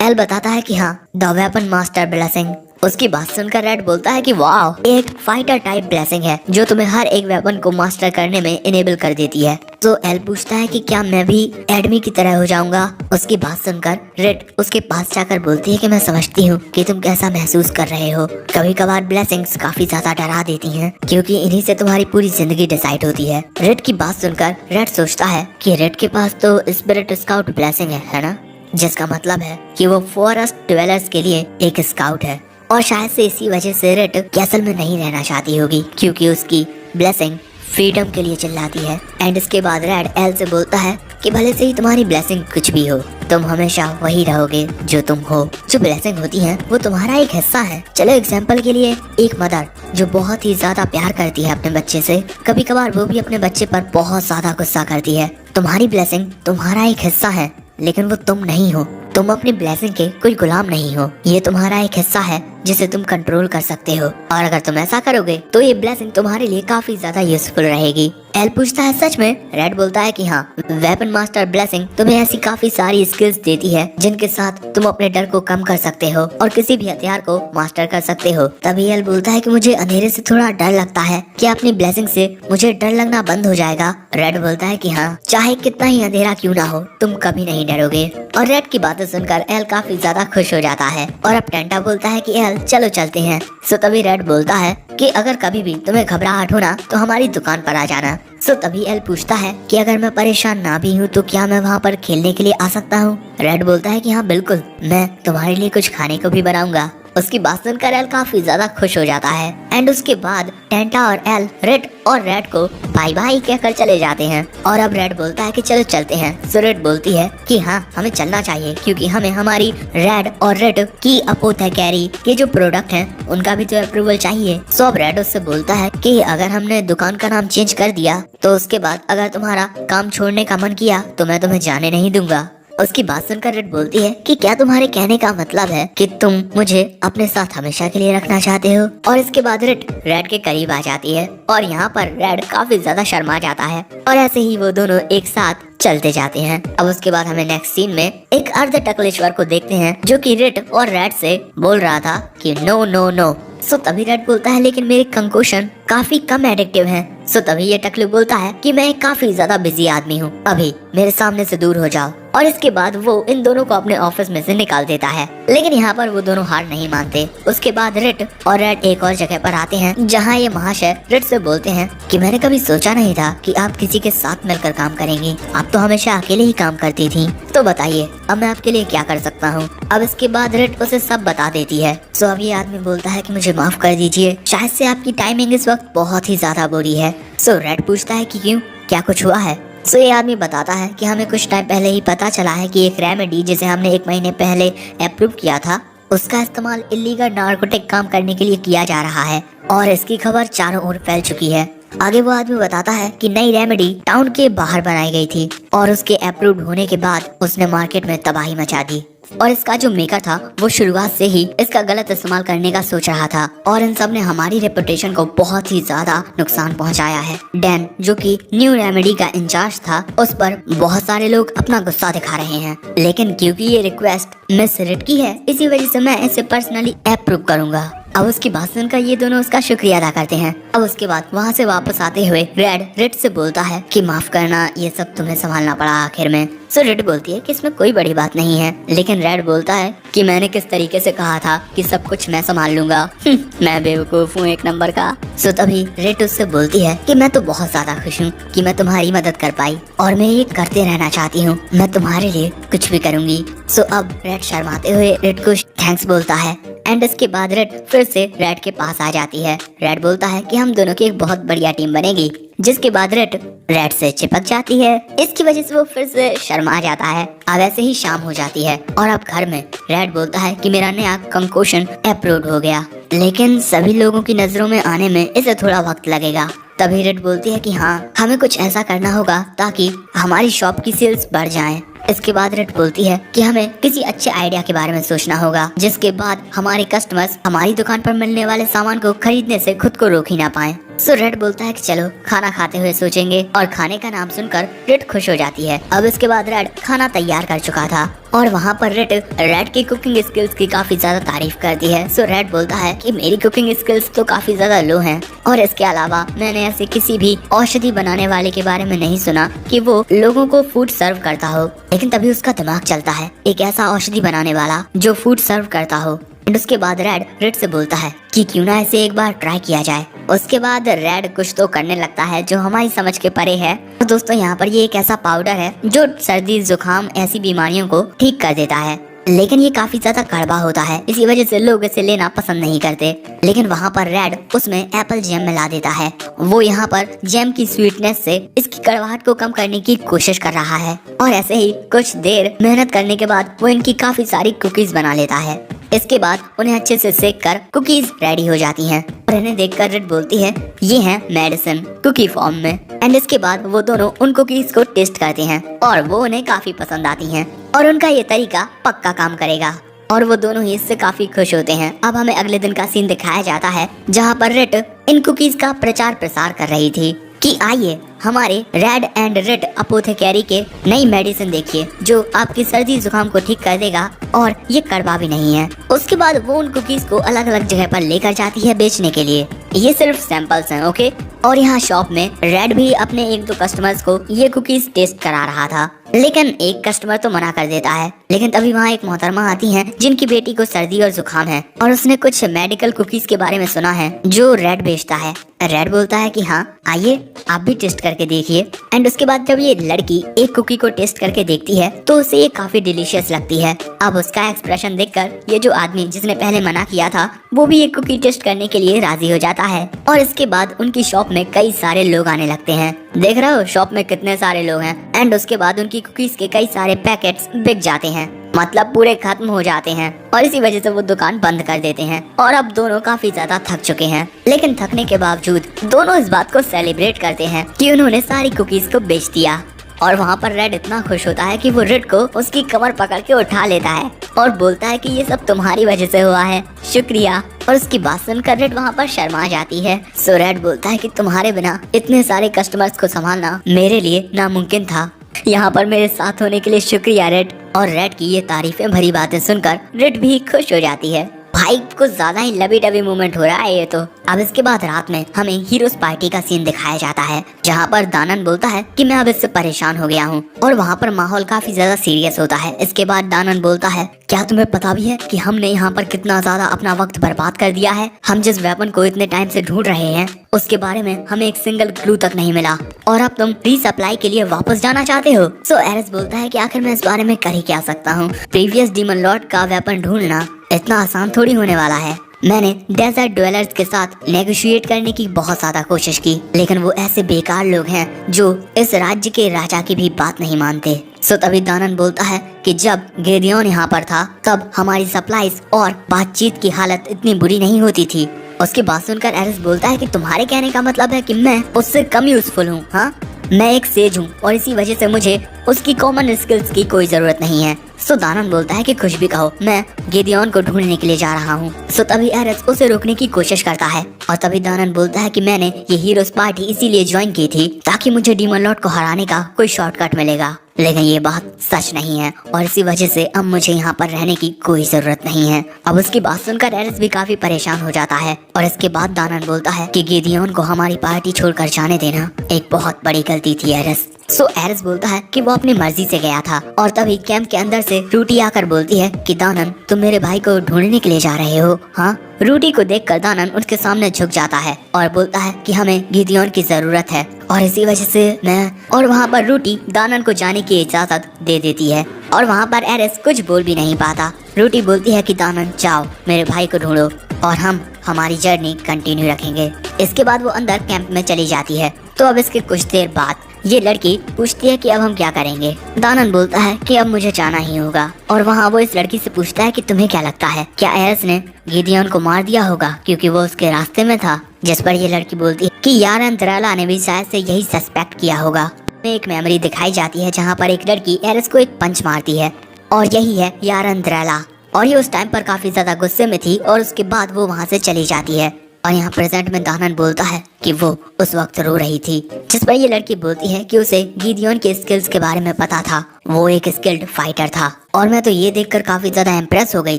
एल बताता है कि हाँ, द वेपन मास्टर ब्लेसिंग। उसकी बात सुनकर रेड बोलता है कि वाह, एक फाइटर टाइप ब्लेसिंग है जो तुम्हें हर एक वेपन को मास्टर करने में इनेबल कर देती है। तो एल पूछता है कि क्या मैं भी एडमी की तरह हो जाऊंगा? उसकी बात सुनकर रेड उसके पास जाकर बोलती है कि मैं समझती हूँ कि तुम कैसा महसूस कर रहे हो। कभी कभार ब्लेसिंग्स काफी ज्यादा डरा देती हैं क्योंकि इन्हीं से तुम्हारी पूरी जिंदगी डिसाइड होती है। रेड की बात सुनकर रेड सोचता है कि रेड के पास तो स्पिरिट स्काउट ब्लेसिंग है ना, जिसका मतलब है कि वो फॉरेस्ट ड्वेलर्स के लिए एक स्काउट है। और शायद से इसी वजह से रेड कैसल में नहीं रहना चाहती होगी क्योंकि उसकी ब्लेसिंग फ्रीडम के लिए चिल्लाती है। एंड इसके बाद रेड एल से बोलता है कि भले से ही तुम्हारी ब्लेसिंग कुछ भी हो, तुम हमेशा वही रहोगे जो तुम हो। जो ब्लेसिंग होती है वो तुम्हारा एक हिस्सा है। चलो एग्जाम्पल के लिए, एक मदर जो बहुत ही ज्यादा प्यार करती है अपने बच्चे से, कभी कभार वो भी अपने बच्चे पर बहुत ज्यादा गुस्सा करती है। तुम्हारी ब्लेसिंग तुम्हारा एक हिस्सा है, लेकिन वो तुम नहीं हो। तुम अपनी ब्लेसिंग के कोई गुलाम नहीं हो। ये तुम्हारा एक हिस्सा है जिसे तुम कंट्रोल कर सकते हो, और अगर तुम ऐसा करोगे तो ये ब्लेसिंग तुम्हारे लिए काफी ज्यादा यूजफुल रहेगी। एल पूछता है सच में? रेड बोलता है कि हाँ, वेपन मास्टर ब्लेसिंग तुम्हें ऐसी काफी सारी स्किल्स देती है जिनके साथ तुम अपने डर को कम कर सकते हो और किसी भी हथियार को मास्टर कर सकते हो। तभी एल बोलता है कि मुझे अंधेरे से थोड़ा डर लगता है, क्या अपनी ब्लेसिंग से मुझे डर लगना बंद हो जाएगा? रेड बोलता है कि हाँ, चाहे कितना ही अंधेरा क्यों ना हो, तुम कभी नहीं डरोगे। और रेड की बातें सुनकर एल काफी ज्यादा खुश हो जाता है और अब टेंटा बोलता है कि एल चलो चलते हैं। सो तभी रेड बोलता है कि अगर कभी भी तुम्हें घबराहट हो ना तो हमारी दुकान पर आ जाना। सो तभी एल पूछता है कि अगर मैं परेशान ना भी हूँ तो क्या मैं वहाँ पर खेलने के लिए आ सकता हूँ? रेड बोलता है कि हाँ बिल्कुल, मैं तुम्हारे लिए कुछ खाने को भी बनाऊंगा। उसकी बात सुनकर एल काफी ज्यादा खुश हो जाता है। एंड उसके बाद टेंटा और एल रेड को बाय बाय कहकर चले जाते हैं। और अब रेड बोलता है कि चलो चलते हैं। सो रेड बोलती है कि हाँ, हमें चलना चाहिए क्योंकि हमें हमारी रेड की अपोथेकेरी के जो प्रोडक्ट हैं उनका भी तो अप्रूवल चाहिए। सो अब रेड उससे बोलता है कि अगर हमने दुकान का नाम चेंज कर दिया तो उसके बाद अगर तुम्हारा काम छोड़ने का मन किया तो मैं तुम्हें जाने नहीं दूंगा। उसकी बात सुनकर रेड बोलती है कि क्या तुम्हारे कहने का मतलब है कि तुम मुझे अपने साथ हमेशा के लिए रखना चाहते हो? और इसके बाद रेड के करीब आ जाती है और यहाँ पर रेड काफी ज्यादा शर्मा जाता है और ऐसे ही वो दोनों एक साथ चलते जाते हैं। अब उसके बाद हमें नेक्स्ट सीन में एक अर्ध टकलेश्वर को देखते हैं जो कि रेड से बोल रहा था कि नो नो नो। सो तभी रेड बोलता है लेकिन मेरे कंक्लूजन काफी कम एडिक्टिव हैं। सो तभी ये टकलू बोलता है कि मैं काफी ज्यादा बिजी आदमी हूँ, अभी मेरे सामने से दूर हो जाओ। और इसके बाद वो इन दोनों को अपने ऑफिस में से निकाल देता है, लेकिन यहाँ पर वो दोनों हार नहीं मानते। उसके बाद रेड एक और जगह पर आते हैं जहाँ ये महाशय रेड से बोलते हैं कि मैंने कभी सोचा नहीं था कि आप किसी के साथ मिलकर काम करेंगी, आप तो हमेशा अकेले ही काम करती थी। तो बताइए अब मैं आपके लिए क्या कर सकता हूँ? अब इसके बाद रेड उसे सब बता देती है। सो अब ये आदमी बोलता है कि मुझे माफ कर दीजिए, शायद से आपकी टाइमिंग इस वक्त बहुत ही ज्यादा बुरी है। सो रेड पूछता है कि क्यों, क्या कुछ हुआ है? सो ये आदमी बताता है कि हमें कुछ टाइम पहले ही पता चला है कि एक रेमेडी जिसे हमने 1 महीने पहले अप्रूव किया था, उसका इस्तेमाल इलीगल नार्कोटिक काम करने के लिए किया जा रहा है और इसकी खबर चारों ओर फैल चुकी है। आगे वो आदमी बताता है कि नई रेमेडी टाउन के बाहर बनाई गई थी और उसके अप्रूव्ड होने के बाद उसने मार्केट में तबाही मचा दी और इसका जो मेकर था वो शुरुआत से ही इसका गलत इस्तेमाल करने का सोच रहा था और इन सब ने हमारी रेपुटेशन को बहुत ही ज्यादा नुकसान पहुंचाया है। डैन जो कि न्यू रेमेडी का इंचार्ज था, उस पर बहुत सारे लोग अपना गुस्सा दिखा रहे हैं, लेकिन क्योंकि ये रिक्वेस्ट मिस रेड की है इसी वजह से मैं इसे पर्सनली अप्रूव करूंगा। अब उसकी बात सुनकर ये दोनों उसका शुक्रिया अदा करते हैं। अब उसके बाद वहाँ से वापस आते हुए रेड से बोलता है कि माफ करना, ये सब तुम्हें संभालना पड़ा आखिर में। सो रेड बोलती है कि इसमें कोई बड़ी बात नहीं है, लेकिन रेड बोलता है कि मैंने किस तरीके से कहा था कि सब कुछ मैं संभाल लूंगा। मैं बेवकूफ हूँ एक नंबर का। सो तभी रेड उससे बोलती है कि मैं तो बहुत ज्यादा खुश हूँ कि मैं तुम्हारी मदद कर पाई और मैं ये करते रहना चाहती हूँ, मैं तुम्हारे लिए कुछ भी करूंगी। सो अब रेड शर्माते हुए रेड को थैंक्स बोलता है एंड इसके बाद रेड फिर से रेड के पास आ जाती है। रेड बोलता है कि हम दोनों की एक बहुत बढ़िया टीम बनेगी, जिसके बाद रेड से चिपक जाती है। इसकी वजह से वो फिर से शर्मा जाता है। अब ऐसे ही शाम हो जाती है और अब घर में रेड बोलता है कि मेरा नया कंकोशन अप्रूव हो गया, लेकिन सभी लोगों की नजरों में आने में इसे थोड़ा वक्त लगेगा। तभी रेड बोलती है कि हाँ, हमें कुछ ऐसा करना होगा ताकि हमारी शॉप की सेल्स बढ़ जाएं। इसके बाद रेड बोलती है कि हमें किसी अच्छे आइडिया के बारे में सोचना होगा, जिसके बाद हमारे कस्टमर्स हमारी दुकान पर मिलने वाले सामान को खरीदने से खुद को रोक ही ना पाए। सो रेड बोलता है कि चलो खाना खाते हुए सोचेंगे, और खाने का नाम सुनकर रेड खुश हो जाती है। अब इसके बाद रेड खाना तैयार कर चुका था और वहाँ पर रेड की कुकिंग स्किल्स की काफी ज्यादा तारीफ करती है। सो रेड बोलता है कि मेरी कुकिंग स्किल्स तो काफी ज्यादा लो हैं, और इसके अलावा मैंने ऐसे किसी भी औषधि बनाने वाले के बारे में नहीं सुना कि वो लोगों को फूड सर्व करता हो। लेकिन तभी उसका दिमाग चलता है एक ऐसा औषधि बनाने वाला जो फूड सर्व करता हो। उसके बाद रेड से बोलता है कि क्यों ना इसे एक बार ट्राई किया जाए। उसके बाद रेड कुछ तो करने लगता है जो हमारी समझ के परे है। तो दोस्तों, यहाँ पर ये एक ऐसा पाउडर है जो सर्दी जुकाम ऐसी बीमारियों को ठीक कर देता है, लेकिन ये काफी ज्यादा कड़वा होता है, इसी वजह से लोग इसे लेना पसंद नहीं करते। लेकिन वहाँ पर रेड उसमें एप्पल जैम मिला देता है। वो यहाँ पर जैम की स्वीटनेस से इसकी कड़वाहट को कम करने की कोशिश कर रहा है, और ऐसे ही कुछ देर मेहनत करने के बाद वो इनकी काफी सारी कुकीज बना लेता है। इसके बाद उन्हें अच्छे से सेक कर कुकीज रेडी हो जाती हैं, और इन्हें देखकर रेड बोलती है ये है मेडिसिन कुकी फॉर्म में। एंड इसके बाद वो दोनों उन कुकीज को टेस्ट करते हैं और वो उन्हें काफी पसंद आती हैं, और उनका ये तरीका पक्का काम करेगा, और वो दोनों ही इससे काफी खुश होते हैं। अब हमें अगले दिन का सीन दिखाया जाता है जहाँ पर रेड इन कुकीज का प्रचार प्रसार कर रही थी कि आइए हमारे रेड एंड रेड अपोथेकेरी के नई मेडिसिन देखिए जो आपकी सर्दी जुकाम को ठीक कर देगा, और ये कड़वा भी नहीं है। उसके बाद वो उन कुकीज को अलग अलग जगह पर लेकर जाती है बेचने के लिए। ये सिर्फ सैंपल्स हैं, ओके। और यहाँ शॉप में रेड भी अपने एक दो कस्टमर्स को ये कुकीज टेस्ट करा रहा था, लेकिन एक कस्टमर तो मना कर देता है। लेकिन तभी वहाँ एक मोहतरमा आती हैं जिनकी बेटी को सर्दी और जुकाम है, और उसने कुछ मेडिकल कुकीज के बारे में सुना है जो रेड बेचता है। रेड बोलता है कि हाँ, आइए आप भी टेस्ट करके देखिए। एंड उसके बाद जब ये लड़की एक कुकी को टेस्ट करके देखती है तो उसे ये काफी डिलीशियस लगती है। अब उसका एक्सप्रेशन देखकर ये जो आदमी जिसने पहले मना किया था वो भी एक कुकी टेस्ट करने के लिए राजी हो जाता है, और इसके बाद उनकी शॉप में कई सारे लोग आने लगते हैं। देख रहे हो शॉप में कितने सारे लोग हैं। एंड उसके बाद उनकी कुकीज के कई सारे पैकेट्स बिक जाते हैं, मतलब पूरे खत्म हो जाते हैं, और इसी वजह से वो दुकान बंद कर देते हैं। और अब दोनों काफी ज्यादा थक चुके हैं, लेकिन थकने के बावजूद दोनों इस बात को सेलिब्रेट करते हैं कि उन्होंने सारी कुकीज को बेच दिया। और वहाँ पर रेड इतना खुश होता है कि वो रेड को उसकी कमर पकड़ के उठा लेता है और बोलता है कि ये सब तुम्हारी वजह से हुआ है, शुक्रिया। और उसकी बात सुनकर रेड वहाँ पर शर्मा जाती है। सो रेड बोलता है कि तुम्हारे बिना इतने सारे कस्टमर्स को संभालना मेरे लिए नामुमकिन था। यहाँ पर मेरे साथ होने के लिए शुक्रिया रेड। और रेड की ये तारीफें भरी बातें सुनकर रेड भी खुश हो जाती है। भाई कुछ ज्यादा ही लबी डबी मूवमेंट हो रहा है ये तो। अब इसके बाद रात में हमें हीरोज पार्टी का सीन दिखाया जाता है जहाँ पर दानन बोलता है कि मैं अब इससे परेशान हो गया हूँ, और वहाँ पर माहौल काफी ज्यादा सीरियस होता है। इसके बाद दानन बोलता है क्या तुम्हें पता भी है कि हमने यहाँ पर कितना ज्यादा अपना वक्त बर्बाद कर दिया है। हम जिस वेपन को इतने टाइम से ढूंढ रहे हैं उसके बारे में हमें एक सिंगल क्लू तक नहीं मिला, और अब तुम रीसप्लाई के लिए वापस जाना चाहते हो। सो एरिस बोलता है कि आखिर मैं इस बारे में कर ही क्या सकता हूँ। प्रीवियस डीमन लॉर्ड का वेपन ढूंढना इतना आसान थोड़ी होने वाला है। मैंने डेजर्ट ड्वेलर्स के साथ नेगोशिएट करने की बहुत ज्यादा कोशिश की, लेकिन वो ऐसे बेकार लोग हैं जो इस राज्य के राजा की भी बात नहीं मानते। सो तभी दानन बोलता है कि जब गेदियोन यहाँ पर था तब हमारी सप्लाईज और बातचीत की हालत इतनी बुरी नहीं होती थी। उसकी बात सुनकर एरिस बोलता है कि तुम्हारे कहने का मतलब है कि मैं उससे कम यूजफुल हूँ। हाँ, मैं एक सेज हूँ और इसी वजह से मुझे उसकी कॉमन स्किल्स की कोई जरूरत नहीं है। सो दानन बोलता है कि कुछ भी कहो, मैं गेदियोन को ढूंढने के लिए जा रहा हूँ। सो तभी एरिस उसे रोकने की कोशिश करता है, और तभी दानन बोलता है कि मैंने ये हीरोज पार्टी इसीलिए ज्वाइन की थी ताकि मुझे डीमन लॉर्ड को हराने का कोई शॉर्टकट मिलेगा। लेकिन ये बात सच नहीं है, और इसी वजह से अब मुझे यहाँ पर रहने की कोई जरूरत नहीं है। अब उसकी बात सुनकर एरिस भी काफी परेशान हो जाता है, और इसके बाद दानन बोलता है कि गेदियोन को हमारी पार्टी छोड़कर जाने देना एक बहुत बड़ी गलती थी एरिस। सो एरिस बोलता है कि वो अपनी मर्जी से गया था, और तभी कैंप के अंदर से रूटी आकर बोलती है कि दानन तुम मेरे भाई को ढूंढने के लिए जा रहे हो। हाँ, रूटी को देखकर दानन उसके सामने झुक जाता है और बोलता है कि हमें गिदियोन की जरूरत है, और इसी वजह से मैं। और वहाँ पर रूटी दानन को जाने की इजाजत दे देती है। और वहाँ पर एरिस कुछ बोल भी नहीं पाता। रूटी बोलती है कि दानन जाओ मेरे भाई को ढूंढो और हम हमारी जर्नी कंटिन्यू रखेंगे। इसके बाद वो अंदर कैंप में चली जाती है। तो अब इसके कुछ देर बाद ये लड़की पूछती है कि अब हम क्या करेंगे। दानन बोलता है कि अब मुझे जाना ही होगा और वहाँ वो इस लड़की से पूछता है कि तुम्हें क्या लगता है क्या एरिस ने गिडियन को मार दिया होगा क्योंकि वो उसके रास्ते में था। जिस पर ये लड़की बोलती है कि यारन ड्रेला ने भी शायद से यही सस्पेक्ट किया होगा। एक मेमोरी दिखाई जाती है जहाँ पर एक लड़की एरिस को एक पंच मारती है और यही है यारन ड्रेला। और ये उस टाइम पर काफी ज्यादा गुस्से में थी और उसके बाद वो वहाँ से चली जाती है। और यहाँ प्रेजेंट में दानन बोलता है कि वो उस वक्त रो रही थी। जिस पर ये लड़की बोलती है कि उसे गिडियन के स्किल्स के बारे में पता था, वो एक स्किल्ड फाइटर था। और मैं तो ये देखकर काफी ज्यादा इम्प्रेस हो गई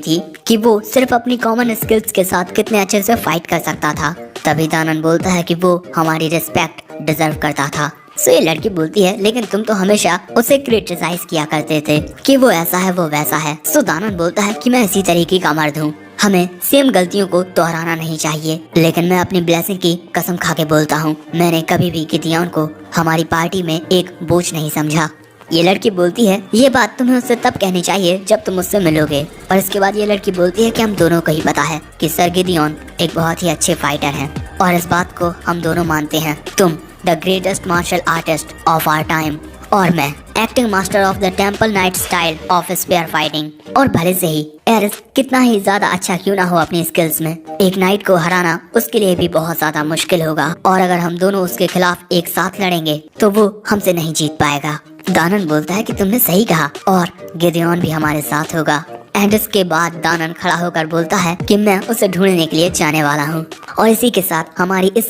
थी कि वो सिर्फ अपनी कॉमन स्किल्स के साथ कितने अच्छे से फाइट कर सकता था। तभी दानन बोलता है कि वो हमारी रिस्पेक्ट डिजर्व करता था। सो ये लड़की बोलती है लेकिन तुम तो हमेशा उसे क्रिटिसाइज किया करते थे कि वो ऐसा है वो वैसा है। सो दानन बोलता है कि मैं इसी तरीके का मर्द हूँ, हमें सेम गलतियों को दोहराना नहीं चाहिए। लेकिन मैं अपनी ब्लेसिंग की कसम खा के बोलता हूँ मैंने कभी भी गिडियन को हमारी पार्टी में एक बोझ नहीं समझा। ये लड़की बोलती है ये बात तुम्हें उससे तब कहनी चाहिए जब तुम उससे मिलोगे। और इसके बाद ये लड़की बोलती है कि हम दोनों को ही पता है कि सर गिडियन एक बहुत ही अच्छे फाइटर हैं और इस बात को हम दोनों मानते हैं। तुम the greatest martial artist of our time और मैं acting master of the temple knight style of spear fighting. और भले से ही एरिस कितना ही ज्यादा अच्छा क्यों ना हो अपनी स्किल्स में, एक नाइट को हराना उसके लिए भी बहुत ज्यादा मुश्किल होगा। और अगर हम दोनों उसके खिलाफ एक साथ लड़ेंगे तो वो हमसे नहीं जीत पाएगा। दानन बोलता है कि तुमने सही कहा और गिडियन भी हमारे साथ होगा। एंड इसके बाद दानन खड़ा होकर बोलता है कि मैं उसे ढूंढने के लिए जाने वाला हूँ। और इसी के साथ हमारी इस